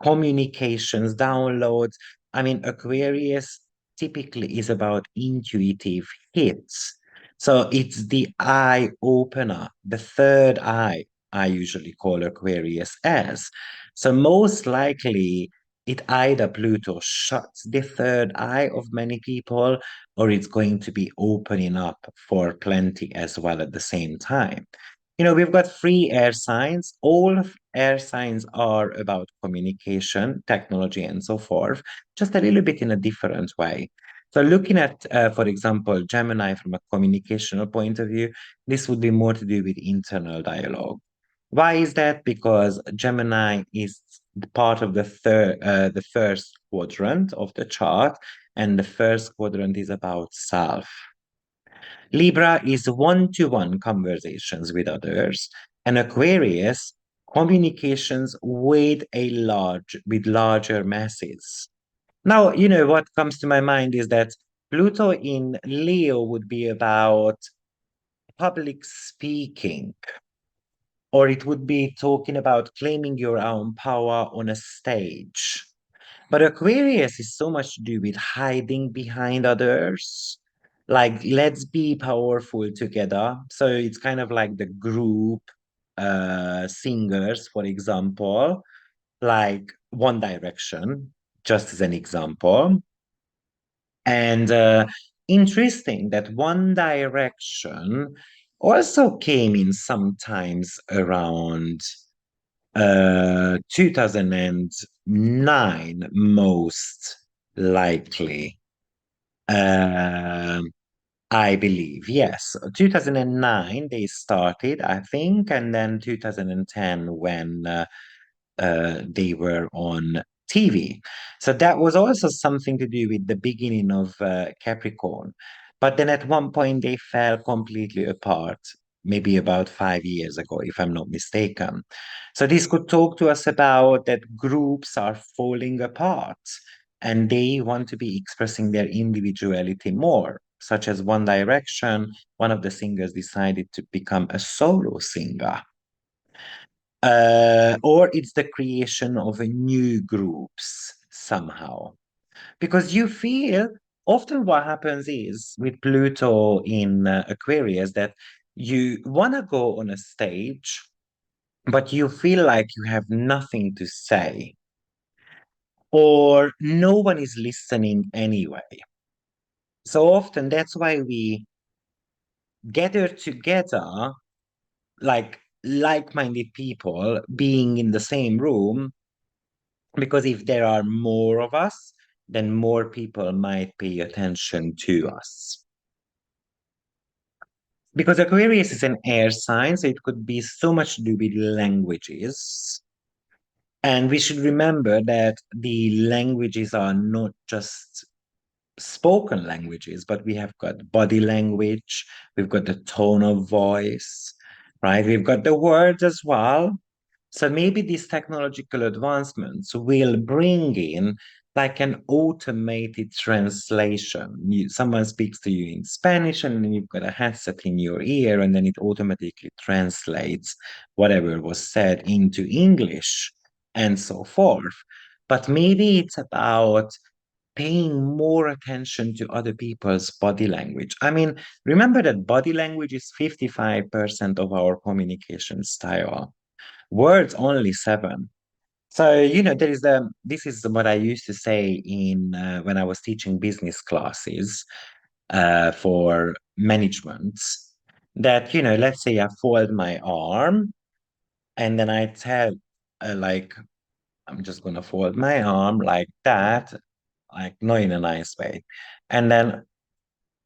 S1: communications, downloads. I mean, Aquarius typically is about intuitive hits. So it's the eye opener, the third eye, I usually call Aquarius as. So most likely, it either Pluto shuts the third eye of many people, or it's going to be opening up for plenty as well at the same time. We've got three air signs. All of air signs are about communication, technology, and so forth, just a little bit in a different way. So, looking at, for example, Gemini from a communicational point of view, this would be more to do with internal dialogue. Why is that? Because Gemini is part of the first quadrant of the chart, and the first quadrant is about self. Libra is one-to-one conversations with others, and Aquarius communications with larger masses. Now, what comes to my mind is that Pluto in Leo would be about public speaking, or it would be talking about claiming your own power on a stage. But Aquarius is so much to do with hiding behind others. Like, let's be powerful together. So it's kind of like the group singers, for example, like One Direction, just as an example. And interesting that One Direction also came in sometimes around 2009, most likely. Um, I believe, yes. 2009 they started, I think, and then 2010 when they were on TV. So that was also something to do with the beginning of Capricorn. But then at one point they fell completely apart, maybe about 5 years ago, if I'm not mistaken. So this could talk to us about that groups are falling apart and they want to be expressing their individuality more, such as One Direction. One of the singers decided to become a solo singer, or it's the creation of a new groups somehow. Because you feel often what happens is with Pluto in Aquarius that You want to go on a stage, but you feel like you have nothing to say, or no one is listening anyway. So often that's why we gather together, like-minded people being in the same room, because if there are more of us, then more people might pay attention to us. Because Aquarius is an air sign, so it could be so much to do with languages. And we should remember that the languages are not just spoken languages, but we have got body language, we've got the tone of voice, right? We've got the words as well. So maybe these technological advancements will bring in like an automated translation. Someone speaks to you in Spanish, and then you've got a headset in your ear, and then it automatically translates whatever was said into English and so forth. But maybe it's about paying more attention to other people's body language. I mean, remember that body language is 55% of our communication style. Words only 7. So, this is what I used to say in when I was teaching business classes for management, that, let's say I fold my arm and then I tell, like, I'm just gonna fold my arm like that, like not in a nice way. And then,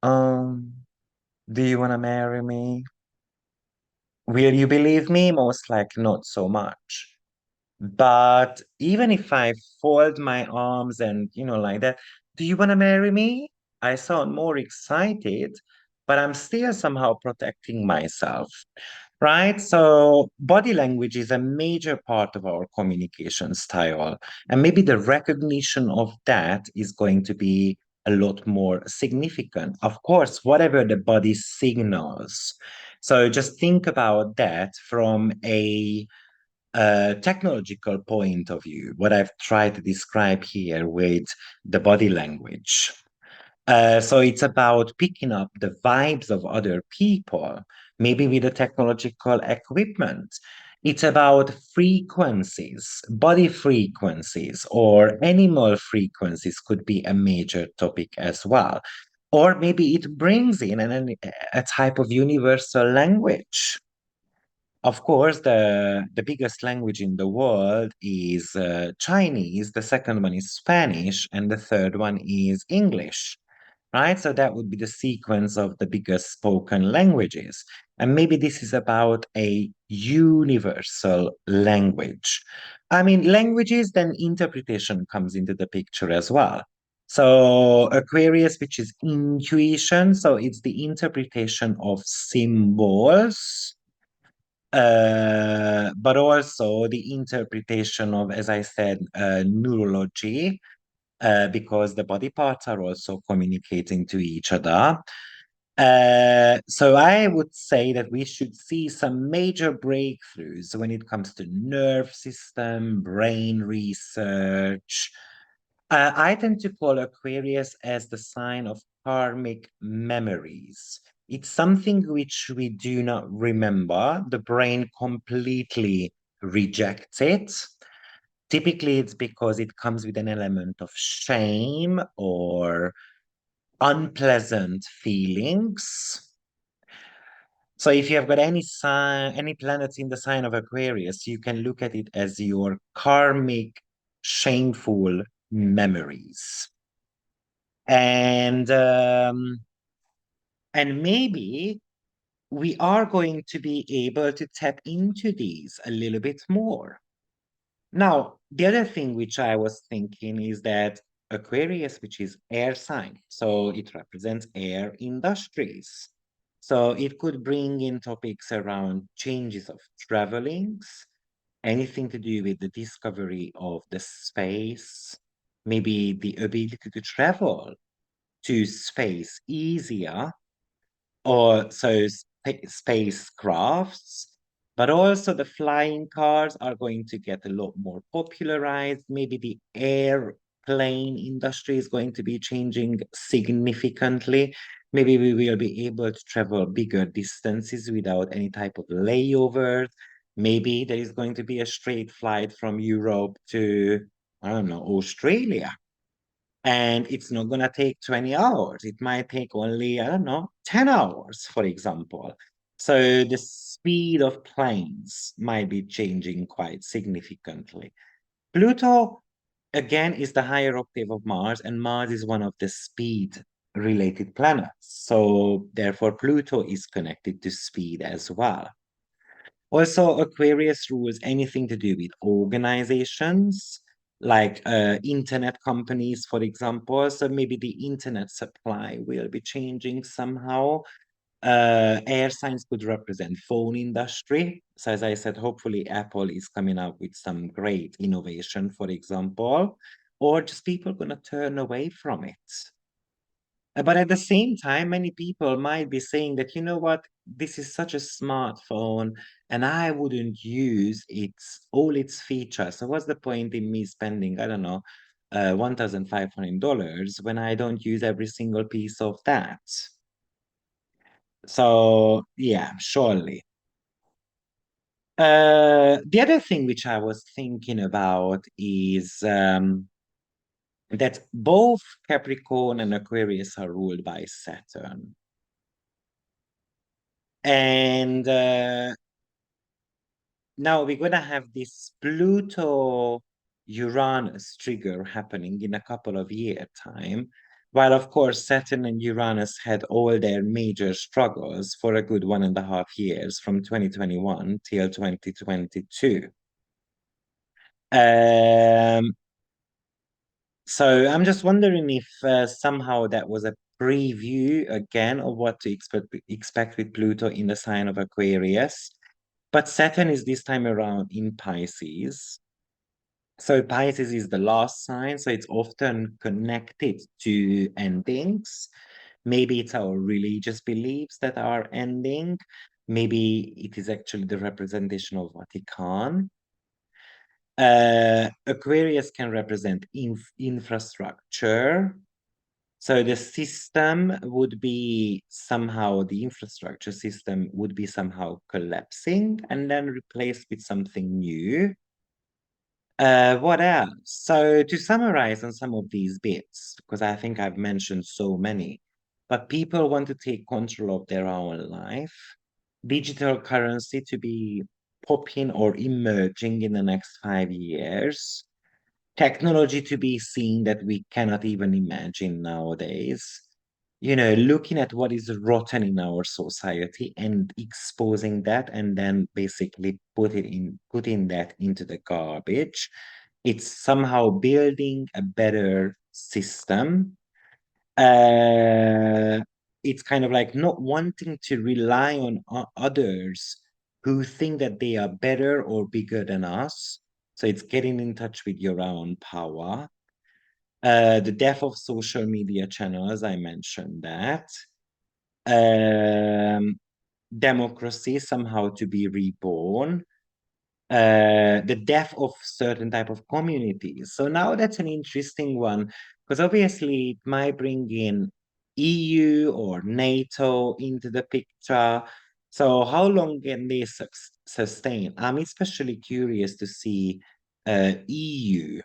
S1: um, do you wanna marry me? Will you believe me? Most likely not so much. But even if I fold my arms and, like that, do you want to marry me? I sound more excited, but I'm still somehow protecting myself, right? So body language is a major part of our communication style. And maybe the recognition of that is going to be a lot more significant. Of course, whatever the body signals. So just think about that from a technological point of view, what I've tried to describe here with the body language. So it's about picking up the vibes of other people, maybe with the technological equipment. It's about frequencies, body frequencies, or animal frequencies could be a major topic as well. Or maybe it brings in a type of universal language. Of course, the biggest language in the world is Chinese, the second one is Spanish, and the third one is English, right? So that would be the sequence of the biggest spoken languages. And maybe this is about a universal language. I mean, languages, then interpretation comes into the picture as well. So Aquarius, which is intuition, so it's the interpretation of symbols, but also the interpretation of, as I said, neurology, because the body parts are also communicating to each other. So I would say that we should see some major breakthroughs when it comes to nerve system, brain research. I tend to call Aquarius as the sign of karmic memories. It's something which we do not remember. The brain completely rejects it. Typically, it's because it comes with an element of shame or unpleasant feelings. So if you have got any sign, any planets in the sign of Aquarius, you can look at it as your karmic, shameful memories. And maybe we are going to be able to tap into these a little bit more. Now, the other thing which I was thinking is that Aquarius, which is air sign, so it represents air industries. So it could bring in topics around changes of travelings, anything to do with the discovery of the space, maybe the ability to travel to space easier, or so spacecrafts, but also the flying cars are going to get a lot more popularized. Maybe the airplane industry is going to be changing significantly. Maybe we will be able to travel bigger distances without any type of layovers. Maybe there is going to be a straight flight from Europe to, I don't know, Australia. And it's not going to take 20 hours. It might take only, I don't know, 10 hours, for example. So the speed of planes might be changing quite significantly. Pluto, again, is the higher octave of Mars, and Mars is one of the speed related planets. So therefore, Pluto is connected to speed as well. Also, Aquarius rules anything to do with organizations, like internet companies, for example. So maybe the internet supply will be changing somehow. Air signs could represent phone industry. So as I said, hopefully Apple is coming up with some great innovation, for example, or just people gonna turn away from it. But at the same time, many people might be saying that, you know what, this is such a smartphone and I wouldn't use all its features. So what's the point in me spending, I don't know, $1,500 when I don't use every single piece of that? So yeah, surely. The other thing which I was thinking about is that both Capricorn and Aquarius are ruled by Saturn. And now we're going to have this Pluto Uranus trigger happening in a couple of year time. While of course Saturn and Uranus had all their major struggles for a good 1.5 years from 2021 till 2022. Um, so I'm just wondering if somehow that was a preview again of what to expect with Pluto in the sign of Aquarius. But Saturn is this time around in Pisces. So Pisces is the last sign, so it's often connected to endings. Maybe it's our religious beliefs that are ending. Maybe it is actually the representation of Vatican. Aquarius can represent infrastructure. So the system would be somehow, the infrastructure system would be somehow collapsing and then replaced with something new. What else? So to summarize on some of these bits, because I think I've mentioned so many, but people want to take control of their own life, digital currency to be popping or emerging in the next 5 years, technology to be seen that we cannot even imagine nowadays. You know, looking at what is rotten in our society and exposing that and then basically putting that into the garbage. It's somehow building a better system. Uh, it's kind of like not wanting to rely on others who think that they are better or bigger than us. So it's getting in touch with your own power. The death of social media channels, I mentioned that. Um, Democracy somehow to be reborn. The death of certain type of communities. So now that's an interesting one because obviously it might bring in EU or NATO into the picture. So how long can they sustain? I'm especially curious to see EU,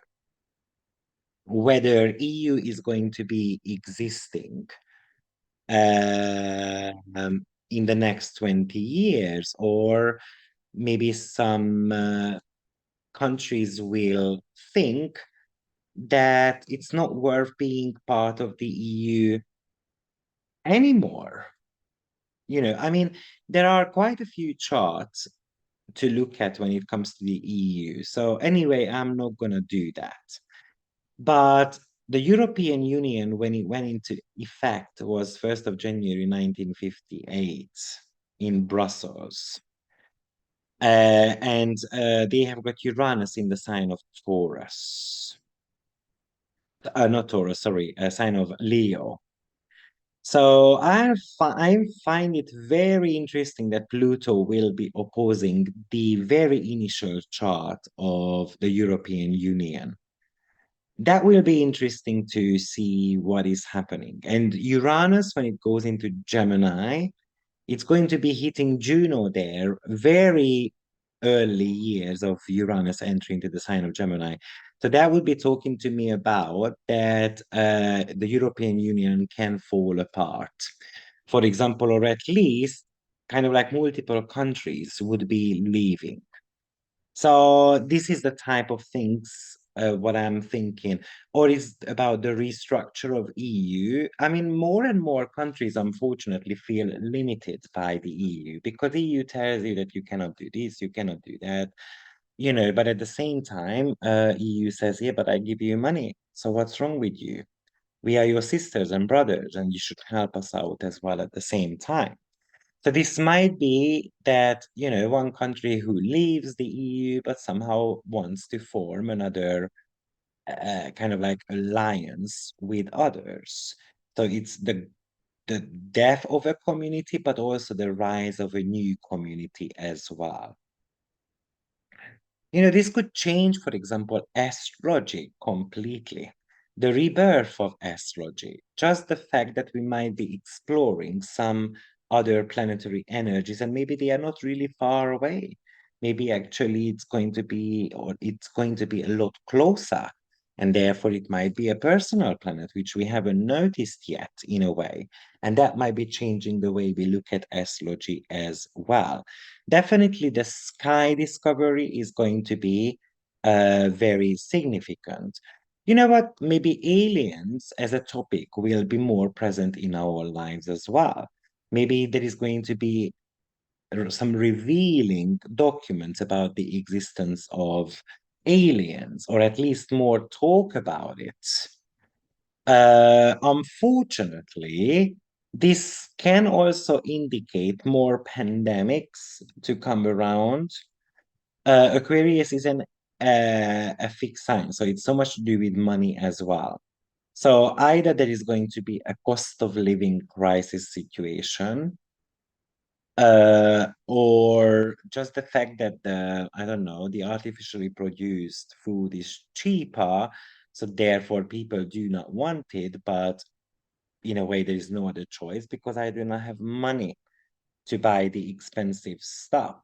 S1: whether EU is going to be existing in the next 20 years, or maybe some countries will think that it's not worth being part of the EU anymore. You know, I mean, there are quite a few charts to look at when it comes to the EU. So anyway, I'm not going to do that. But the European Union, when it went into effect, was 1st of January 1958 in Brussels. And they have got Uranus in the sign of Taurus. Not Taurus, sorry, a sign of Leo. So I find it very interesting that Pluto will be opposing the very initial chart of the European Union. That will be interesting to see what is happening. And Uranus, when it goes into Gemini, it's going to be hitting Juno there, very early years of Uranus entering into the sign of Gemini. So that would be talking to me about that the European Union can fall apart. For example, or at least kind of like multiple countries would be leaving. So this is the type of things what I'm thinking, or is about the restructure of EU. I mean, more and more countries unfortunately feel limited by the EU because the EU tells you that you cannot do this, you cannot do that, but at the same time, EU says, yeah, but I give you money. So what's wrong with you? We are your sisters and brothers, and you should help us out as well at the same time. So this might be that, one country who leaves the EU but somehow wants to form another kind of like alliance with others. So it's the death of a community, but also the rise of a new community as well. This could change, for example, astrology completely. The rebirth of astrology, just the fact that we might be exploring some other planetary energies, and maybe they are not really far away. Maybe actually it's going to be a lot closer, and therefore it might be a personal planet, which we haven't noticed yet in a way. And that might be changing the way we look at astrology as well. Definitely, the sky discovery is going to be very significant. You know what? Maybe aliens as a topic will be more present in our lives as well. Maybe there is going to be some revealing documents about the existence of aliens, or at least more talk about it. Unfortunately, this can also indicate more pandemics to come around. Aquarius is a fixed sign, so it's so much to do with money as well. So either there is going to be a cost of living crisis situation, or just the fact that I don't know, the artificially produced food is cheaper, so therefore people do not want it, but in a way there is no other choice because I do not have money to buy the expensive stuff.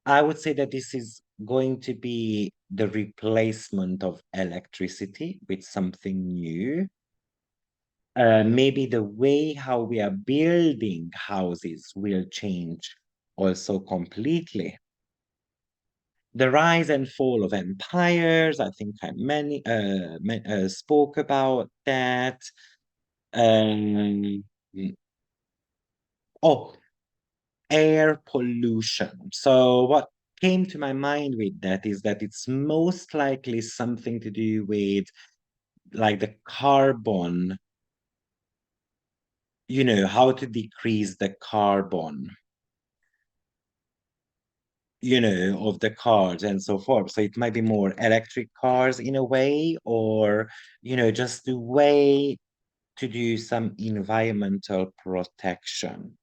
S1: I would say that this is going to be the replacement of electricity with something new. Maybe the way how we are building houses will change also completely. The rise and fall of empires, I think I spoke about that. Um, oh, air pollution. So what came to my mind with that is that it's most likely something to do with like the carbon, how to decrease the carbon, of the cars and so forth. So it might be more electric cars in a way, or, just the way to do some environmental protection.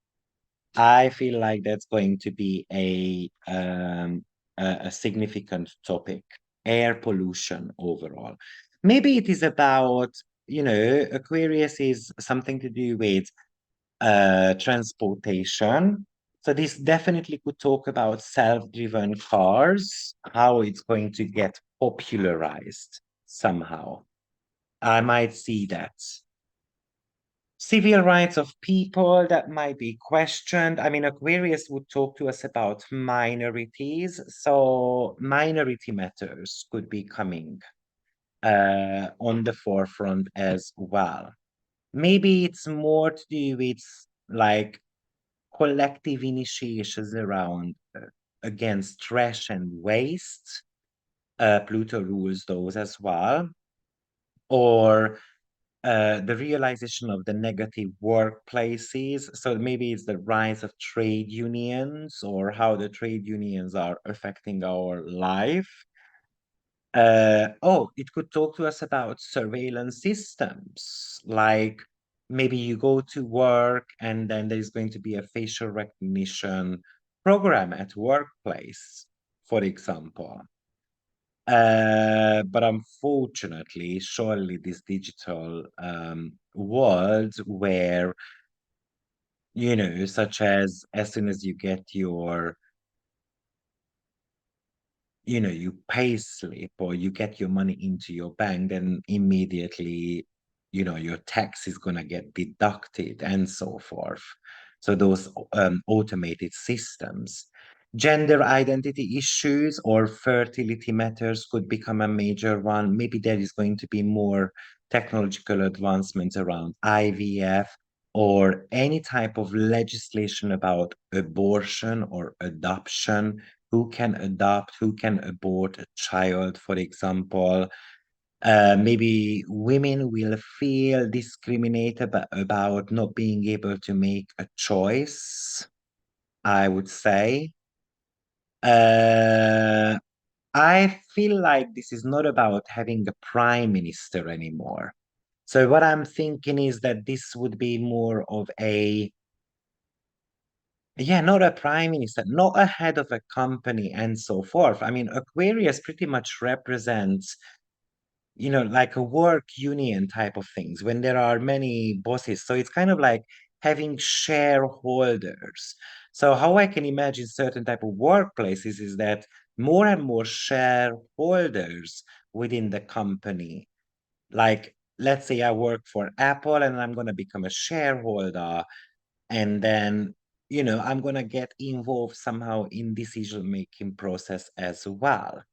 S1: I feel like that's going to be a significant topic, air pollution overall. Maybe it is about, Aquarius is something to do with transportation. So this definitely could talk about self-driven cars, how it's going to get popularized somehow. I might see that. Civil rights of people that might be questioned. I mean, Aquarius would talk to us about minorities. So minority matters could be coming on the forefront as well. Maybe it's more to do with like collective initiations around against trash and waste. Pluto rules those as well. Or the realization of the negative workplaces. So maybe it's the rise of trade unions or how the trade unions are affecting our life. It could talk to us about surveillance systems, like maybe you go to work and then there's going to be a facial recognition program at workplace, for example. But unfortunately, surely this digital world where, such as soon as you get your, you pay slip or you get your money into your bank, then immediately, your tax is going to get deducted and so forth. So those automated systems. Gender identity issues or fertility matters could become a major one. Maybe there is going to be more technological advancements around IVF or any type of legislation about abortion or adoption, who can adopt, who can abort a child, for example. Maybe women will feel discriminated about not being able to make a choice, I would say. Uh, I feel like this is not about having a prime minister anymore. So what I'm thinking is that this would be more of a, yeah, not a prime minister, not a head of a company and so forth. I mean, Aquarius pretty much represents, like a work union type of things when there are many bosses. So it's kind of like having shareholders. So how I can imagine certain type of workplaces is that more and more shareholders within the company. Like, let's say I work for Apple and I'm going to become a shareholder, and then I'm going to get involved somehow in decision making process as well.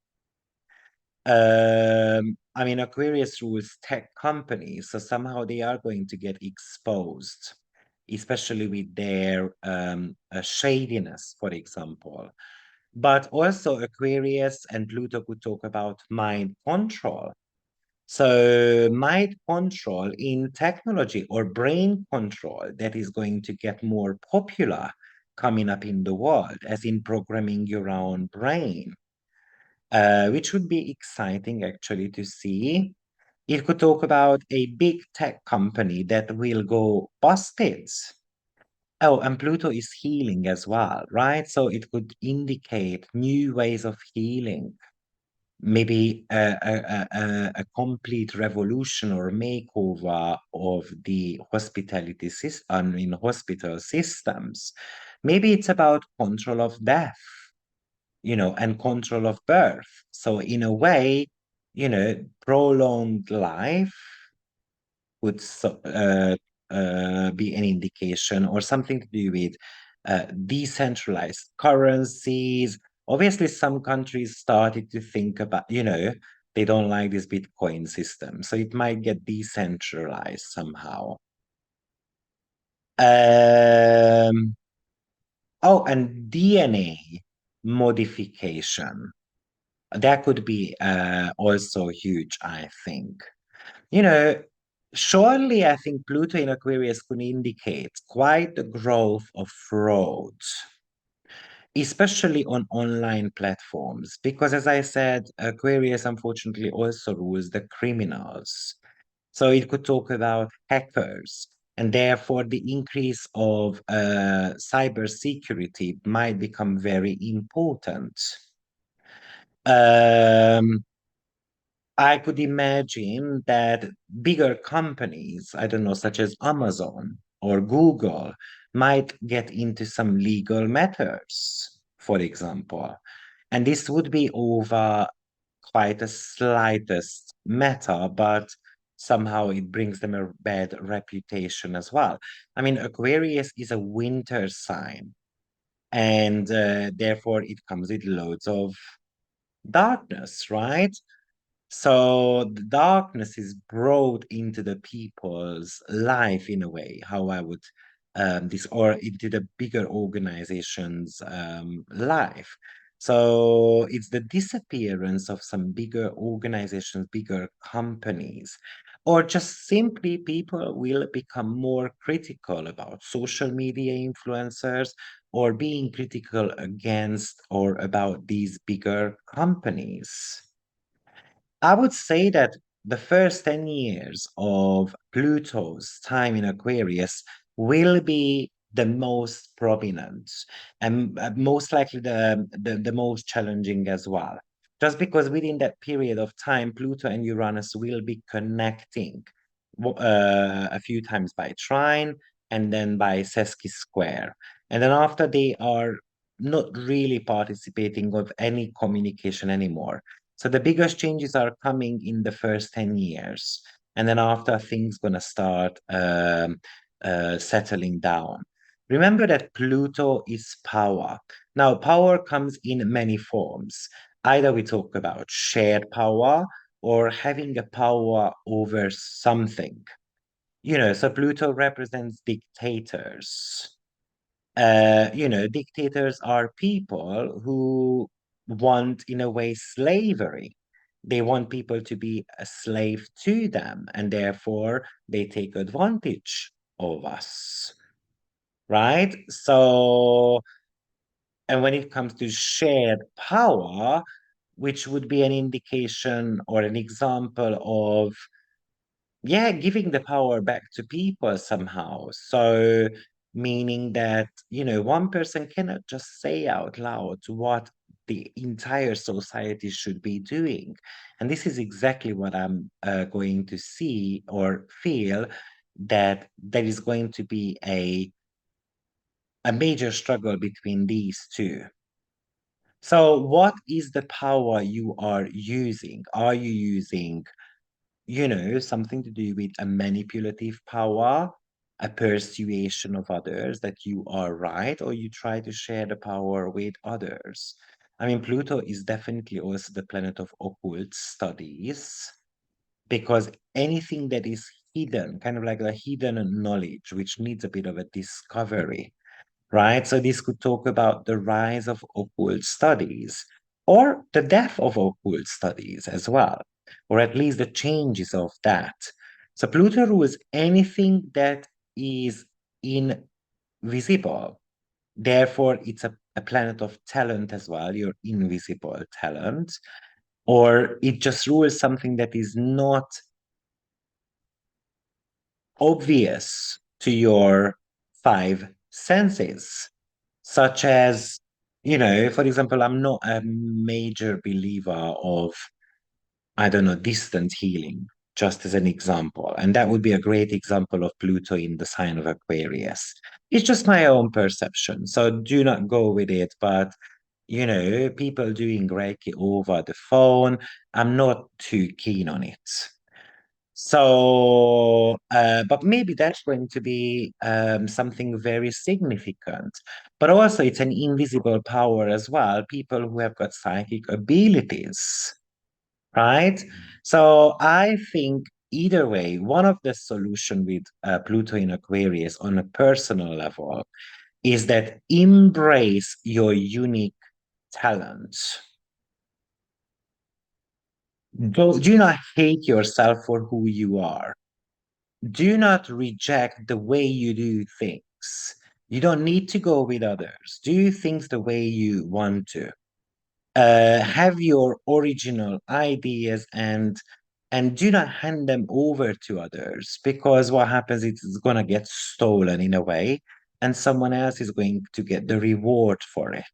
S1: I mean, Aquarius rules tech companies, so somehow they are going to get exposed, especially with their shadiness, for example. But also Aquarius and Pluto could talk about mind control. So mind control in technology or brain control, that is going to get more popular coming up in the world, as in programming your own brain, which would be exciting actually to see. It could talk about a big tech company that will go busted. Oh, and Pluto is healing as well, right? So it could indicate new ways of healing, maybe a complete revolution or makeover of the hospitality system, in hospital systems. Maybe it's about control of death, and control of birth. So in a way, prolonged life would be an indication, or something to do with decentralized currencies. Obviously, some countries started to think about, they don't like this Bitcoin system, so it might get decentralized somehow. Um, oh, and DNA modification. That could be also huge, I think. You know, Surely I think Pluto in Aquarius could indicate quite the growth of fraud, especially on online platforms, because as I said, Aquarius unfortunately also rules the criminals. So it could talk about hackers, and therefore the increase of cybersecurity might become very important. Um, I could imagine that bigger companies, I don't know, such as Amazon or Google, might get into some legal matters, for example. And this would be over quite a slightest matter, but somehow it brings them a bad reputation as well. I mean, Aquarius is a winter sign, and therefore it comes with loads of darkness, right? So the darkness is brought into the people's life in a way, how I would this, or into the bigger organization's life. So it's the disappearance of some bigger organizations, bigger companies, or just simply people will become more critical about social media influencers or being critical against or about these bigger companies. I would say that the first 10 years of Pluto's time in Aquarius will be the most prominent and most likely the most challenging as well. just because within that period of time, Pluto and Uranus will be connecting a few times by trine and then by sesqui-square. And then after they are not really participating of any communication anymore. So the biggest changes are coming in the first 10 years. And then after things gonna start settling down. Remember that Pluto is power. Now, power comes in many forms. Either we talk about shared power or having a power over something. So Pluto represents dictators. Dictators are people who want, in a way, slavery. They want people to be a slave to them, and therefore they take advantage of us, right? So, and when it comes to shared power, which would be an indication or an example of, yeah, giving the power back to people somehow. So, meaning that, one person cannot just say out loud what the entire society should be doing. And this is exactly what I'm going to see or feel, that there is going to be a major struggle between these two. So, what is the power you are using? Are you using, something to do with a manipulative power, a persuasion of others that you are right, or you try to share the power with others? I mean, Pluto is definitely also the planet of occult studies, because anything that is hidden, kind of like a hidden knowledge, which needs a bit of a discovery, right? So this could talk about the rise of occult studies or the death of occult studies as well, or at least the changes of that. So Pluto rules anything that is invisible. Therefore, it's a planet of talent as well, your invisible talent, or it just rules something that is not obvious to your five senses, such as, for example, I'm not a major believer of, I don't know, distant healing, just as an example. And that would be a great example of Pluto in the sign of Aquarius. It's just my own perception. So do not go with it. But, people doing Reiki over the phone, I'm not too keen on it. So, but maybe that's going to be something very significant. But also, it's an invisible power as well. People who have got psychic abilities, right? So, I think either way, one of the solution with Pluto in Aquarius on a personal level is that embrace your unique talents. Do not hate yourself for who you are. Do not reject the way you do things. You don't need to go with others. Do things the way you want to. Have your original ideas and do not hand them over to others, because what happens is it's gonna get stolen in a way, and someone else is going to get the reward for it.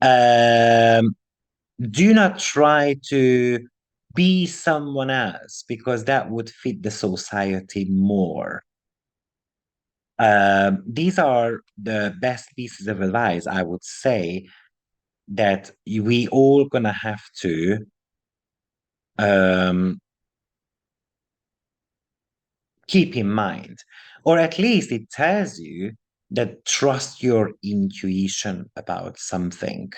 S1: Um, do not try to be someone else, because that would fit the society more. These are the best pieces of advice, I would say, that we all gonna have to um, keep in mind. Or at least it tells you that trust your intuition about something,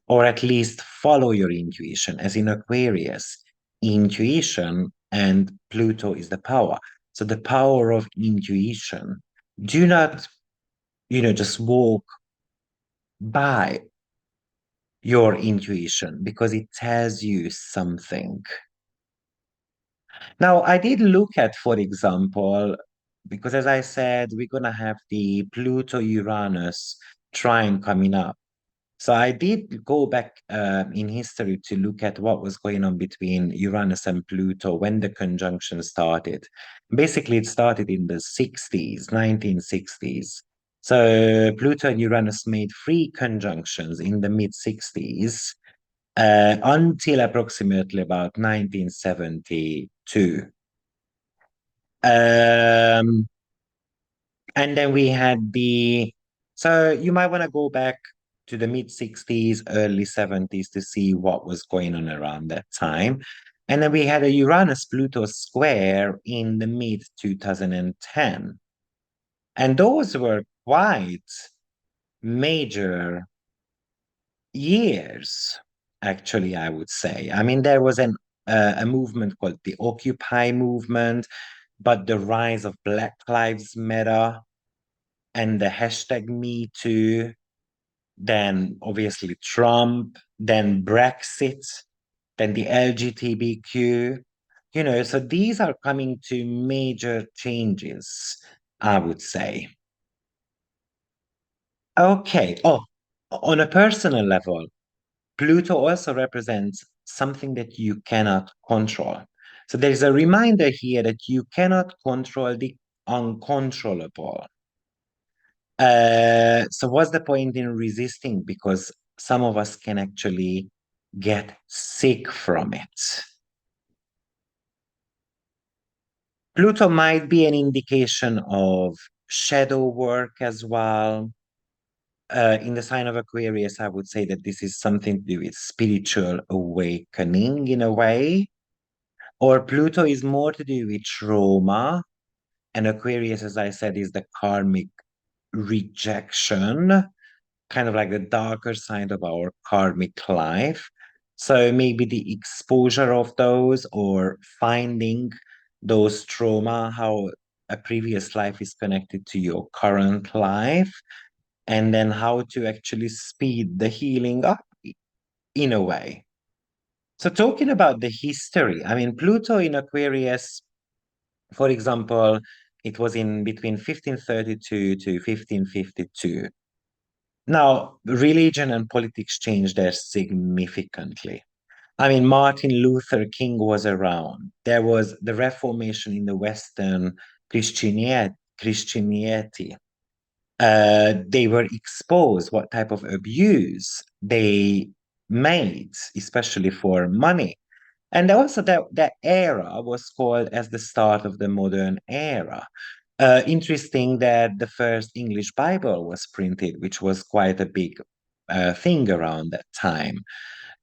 S1: or at least follow your intuition, as in Aquarius. Intuition and Pluto is the power. So the power of intuition. Do not, just walk by your intuition, because it tells you something. Now, I did look at, for example, because as I said, we're going to have the Pluto Uranus trine coming up. So I did go back in history to look at what was going on between Uranus and Pluto when the conjunction started. Basically, it started in the 60s, 1960s. So Pluto and Uranus made three conjunctions in the mid 60s. until approximately about 1972. Um, and then we had so you might want to go back to the mid 60s, early 70s to see what was going on around that time. And then we had a Uranus Pluto square in the mid 2010. And those were quite major years, actually, I would say. I mean, there was a movement called the Occupy movement, but the rise of Black Lives Matter and the hashtag Me Too, then obviously Trump, then Brexit, then the LGBTQ, so these are coming to major changes, I would say. Okay. Oh, on a personal level, Pluto also represents something that you cannot control. So there's a reminder here that you cannot control the uncontrollable. So what's the point in resisting? Because some of us can actually get sick from it. Pluto might be an indication of shadow work as well. In the sign of Aquarius, I would say that this is something to do with spiritual awakening in a way. Or Pluto is more to do with trauma. And Aquarius, as I said, is the karmic rejection, kind of like the darker side of our karmic life. So maybe the exposure of those or finding those trauma, how a previous life is connected to your current life, and then how to actually speed the healing up in a way. So talking about the history, I mean, Pluto in Aquarius, for example, it was in between 1532 to 1552. Now, religion and politics changed there significantly. I mean, Martin Luther King was around. There was the Reformation in the Western Christianity. They were exposed what type of abuse they made, especially for money. And also that era was called as the start of the modern era. Interesting that the first English Bible was printed, which was quite a big thing around that time.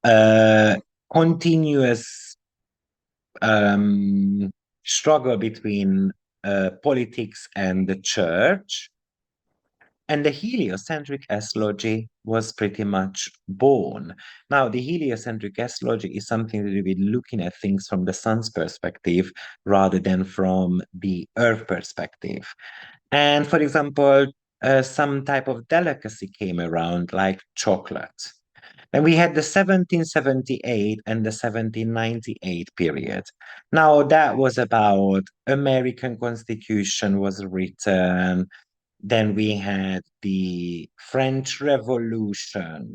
S1: Uh, Continuous struggle between politics and the church. And the heliocentric astrology was pretty much born. Now, the heliocentric astrology is something to do with looking at things from the sun's perspective rather than from the earth perspective. And for example, some type of delicacy came around, like chocolate. And we had the 1778 and the 1798 period. Now, that was about American Constitution was written, then we had the French Revolution.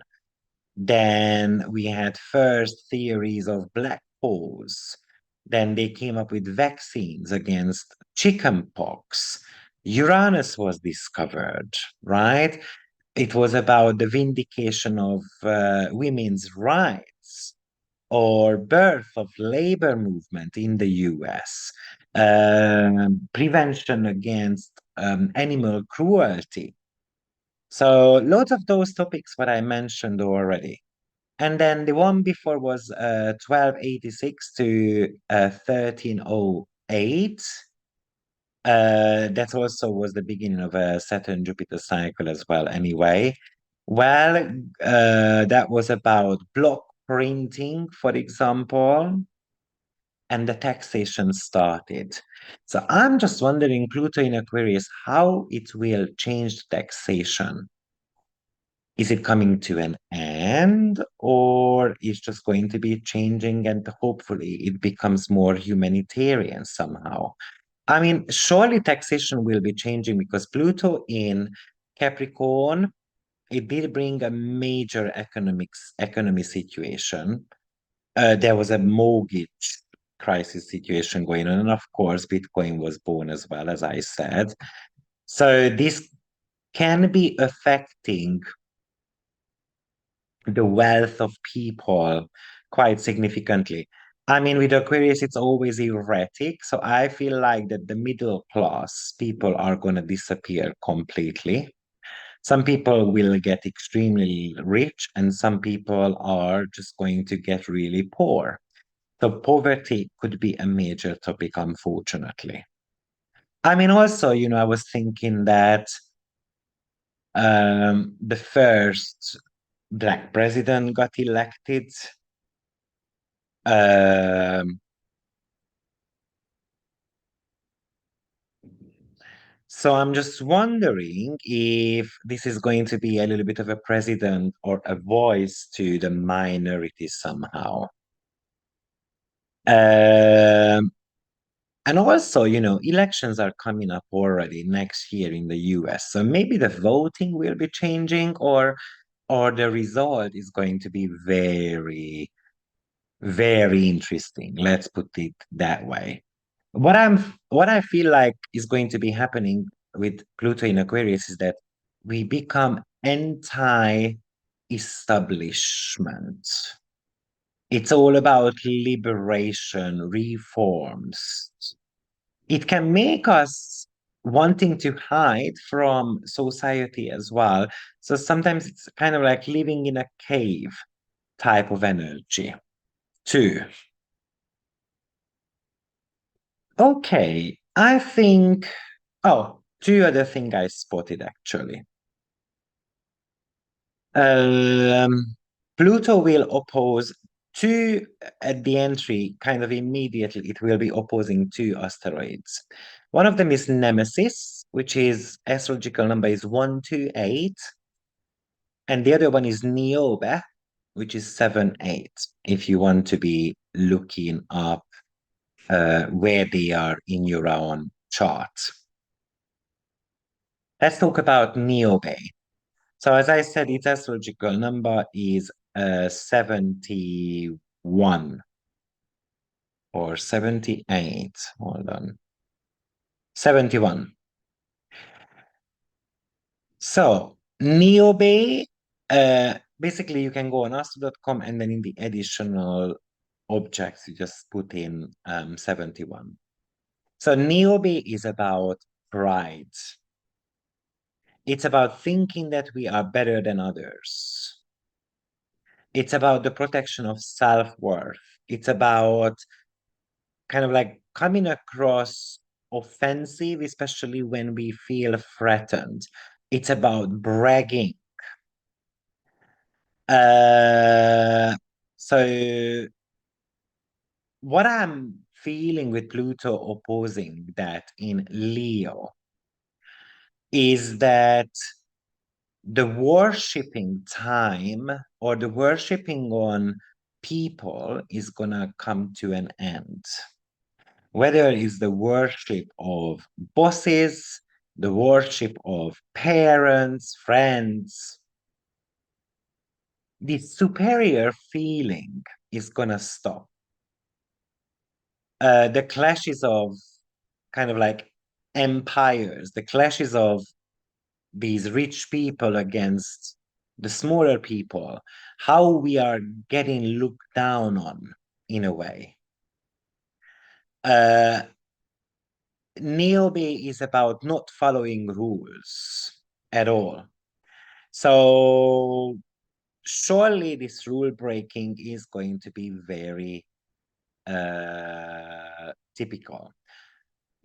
S1: Then we had first theories of black holes. Then they came up with vaccines against chickenpox. Uranus was discovered, right? It was about the vindication of women's rights or birth of labor movement in the US, prevention against animal cruelty. So lots of those topics what I mentioned already. And then the one before was 1286 to 1308. That also was the beginning of a Saturn Jupiter cycle as well, anyway. Well, that was about block printing, for example, and the taxation started. So I'm just wondering, Pluto in Aquarius, how it will change taxation. Is it coming to an end, or is just going to be changing and hopefully it becomes more humanitarian somehow? I mean, surely taxation will be changing because Pluto in Capricorn, it did bring a major economy situation. There was a mortgage crisis situation going on, and of course, Bitcoin was born as well, as I said. So this can be affecting the wealth of people quite significantly. I mean, with Aquarius, it's always erratic. So I feel like that the middle class people are going to disappear completely. Some people will get extremely rich, and some people are just going to get really poor. So poverty could be a major topic, unfortunately. I mean, also, I was thinking that the first black president got elected. Um, so I'm just wondering if this is going to be a little bit of a president or a voice to the minorities somehow. Um, and also, elections are coming up already next year in the US. So maybe the voting will be changing, or the result is going to be very, very interesting. Let's put it that way. What I feel like is going to be happening with Pluto in Aquarius is that we become anti-establishment. It's all about liberation, reforms. It can make us wanting to hide from society as well. So sometimes it's kind of like living in a cave type of energy too. Okay, I think, oh, two other things I spotted actually. Um, Pluto will oppose two at the entry, kind of immediately, it will be opposing two asteroids. One of them is Nemesis, which is astrological number is 128, and the other one is Niobe, which is 78, if you want to be looking up where they are in your own chart. Let's talk about Niobe. So as I said, its astrological number is 71 or 78. Hold on. 71. So Niobe, basically you can go on astro.com and then in the additional objects, you just put in 71. So Niobe is about pride. It's about thinking that we are better than others. It's about the protection of self-worth. It's about kind of like coming across offensive, especially when we feel threatened. It's about bragging. Uh, so what I'm feeling with Pluto opposing that in Leo is that the worshipping time or the worshipping on people is gonna come to an end. Whether it's the worship of bosses, the worship of parents, friends, the superior feeling is gonna stop. The clashes of kind of like empires, the clashes of these rich people against the smaller people, how we are getting looked down on in a way. Uh, Niobe is about not following rules at all. So surely this rule breaking is going to be very typical.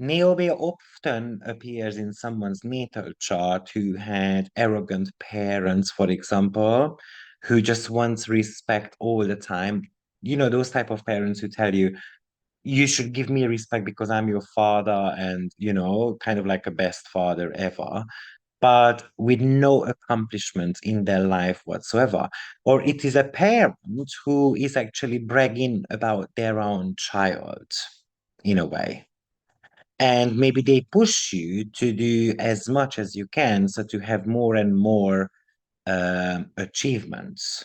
S1: Niobe often appears in someone's natal chart who had arrogant parents, for example, who just wants respect all the time. Those type of parents who tell you, you should give me respect because I'm your father, and, kind of like a best father ever, but with no accomplishments in their life whatsoever. Or it is a parent who is actually bragging about their own child in a way. And maybe they push you to do as much as you can, so to have more and more achievements.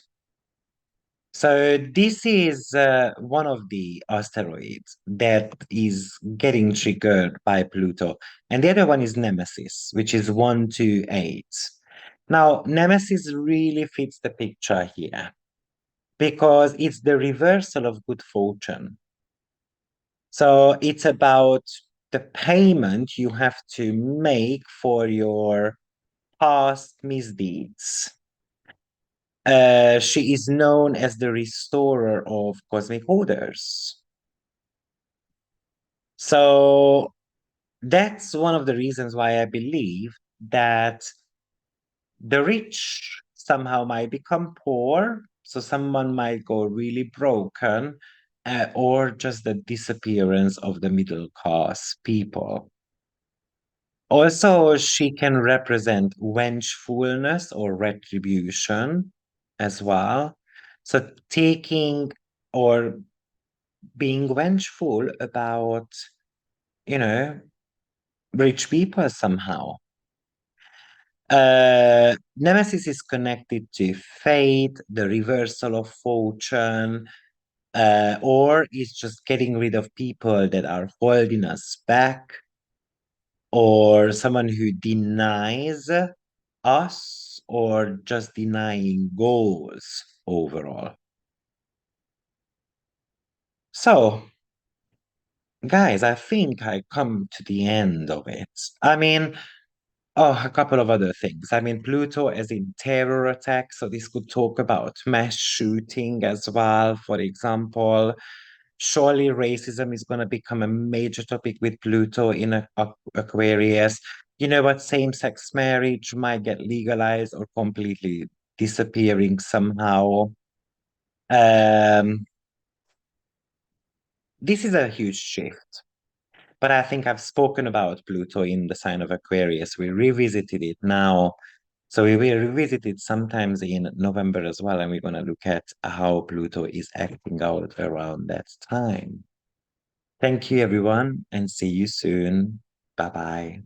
S1: So this is one of the asteroids that is getting triggered by Pluto. And the other one is Nemesis, which is 128. Now, Nemesis really fits the picture here because it's the reversal of good fortune. So it's about the payment you have to make for your past misdeeds. She is known as the restorer of cosmic orders. So that's one of the reasons why I believe that the rich somehow might become poor. So someone might go really broken, or just the disappearance of the middle class people. Also, she can represent vengefulness or retribution as well. So taking or being vengeful about, you know, rich people somehow. Nemesis is connected to fate, the reversal of fortune, or it's just getting rid of people that are holding us back, or someone who denies us, or just denying goals overall. So, guys, I think I come to the end of it. I mean, oh, a couple of other things. I mean, Pluto as in terror attack. So this could talk about mass shooting as well, for example. Surely racism is going to become a major topic with Pluto in Aquarius. You know what? Same-sex marriage might get legalized or completely disappearing somehow. Um, this is a huge shift. But I think I've spoken about Pluto in the sign of Aquarius. We revisited it now. So we will revisit it sometimes in November as well, and we're going to look at how Pluto is acting out around that time. Thank you, everyone, and see you soon. Bye bye.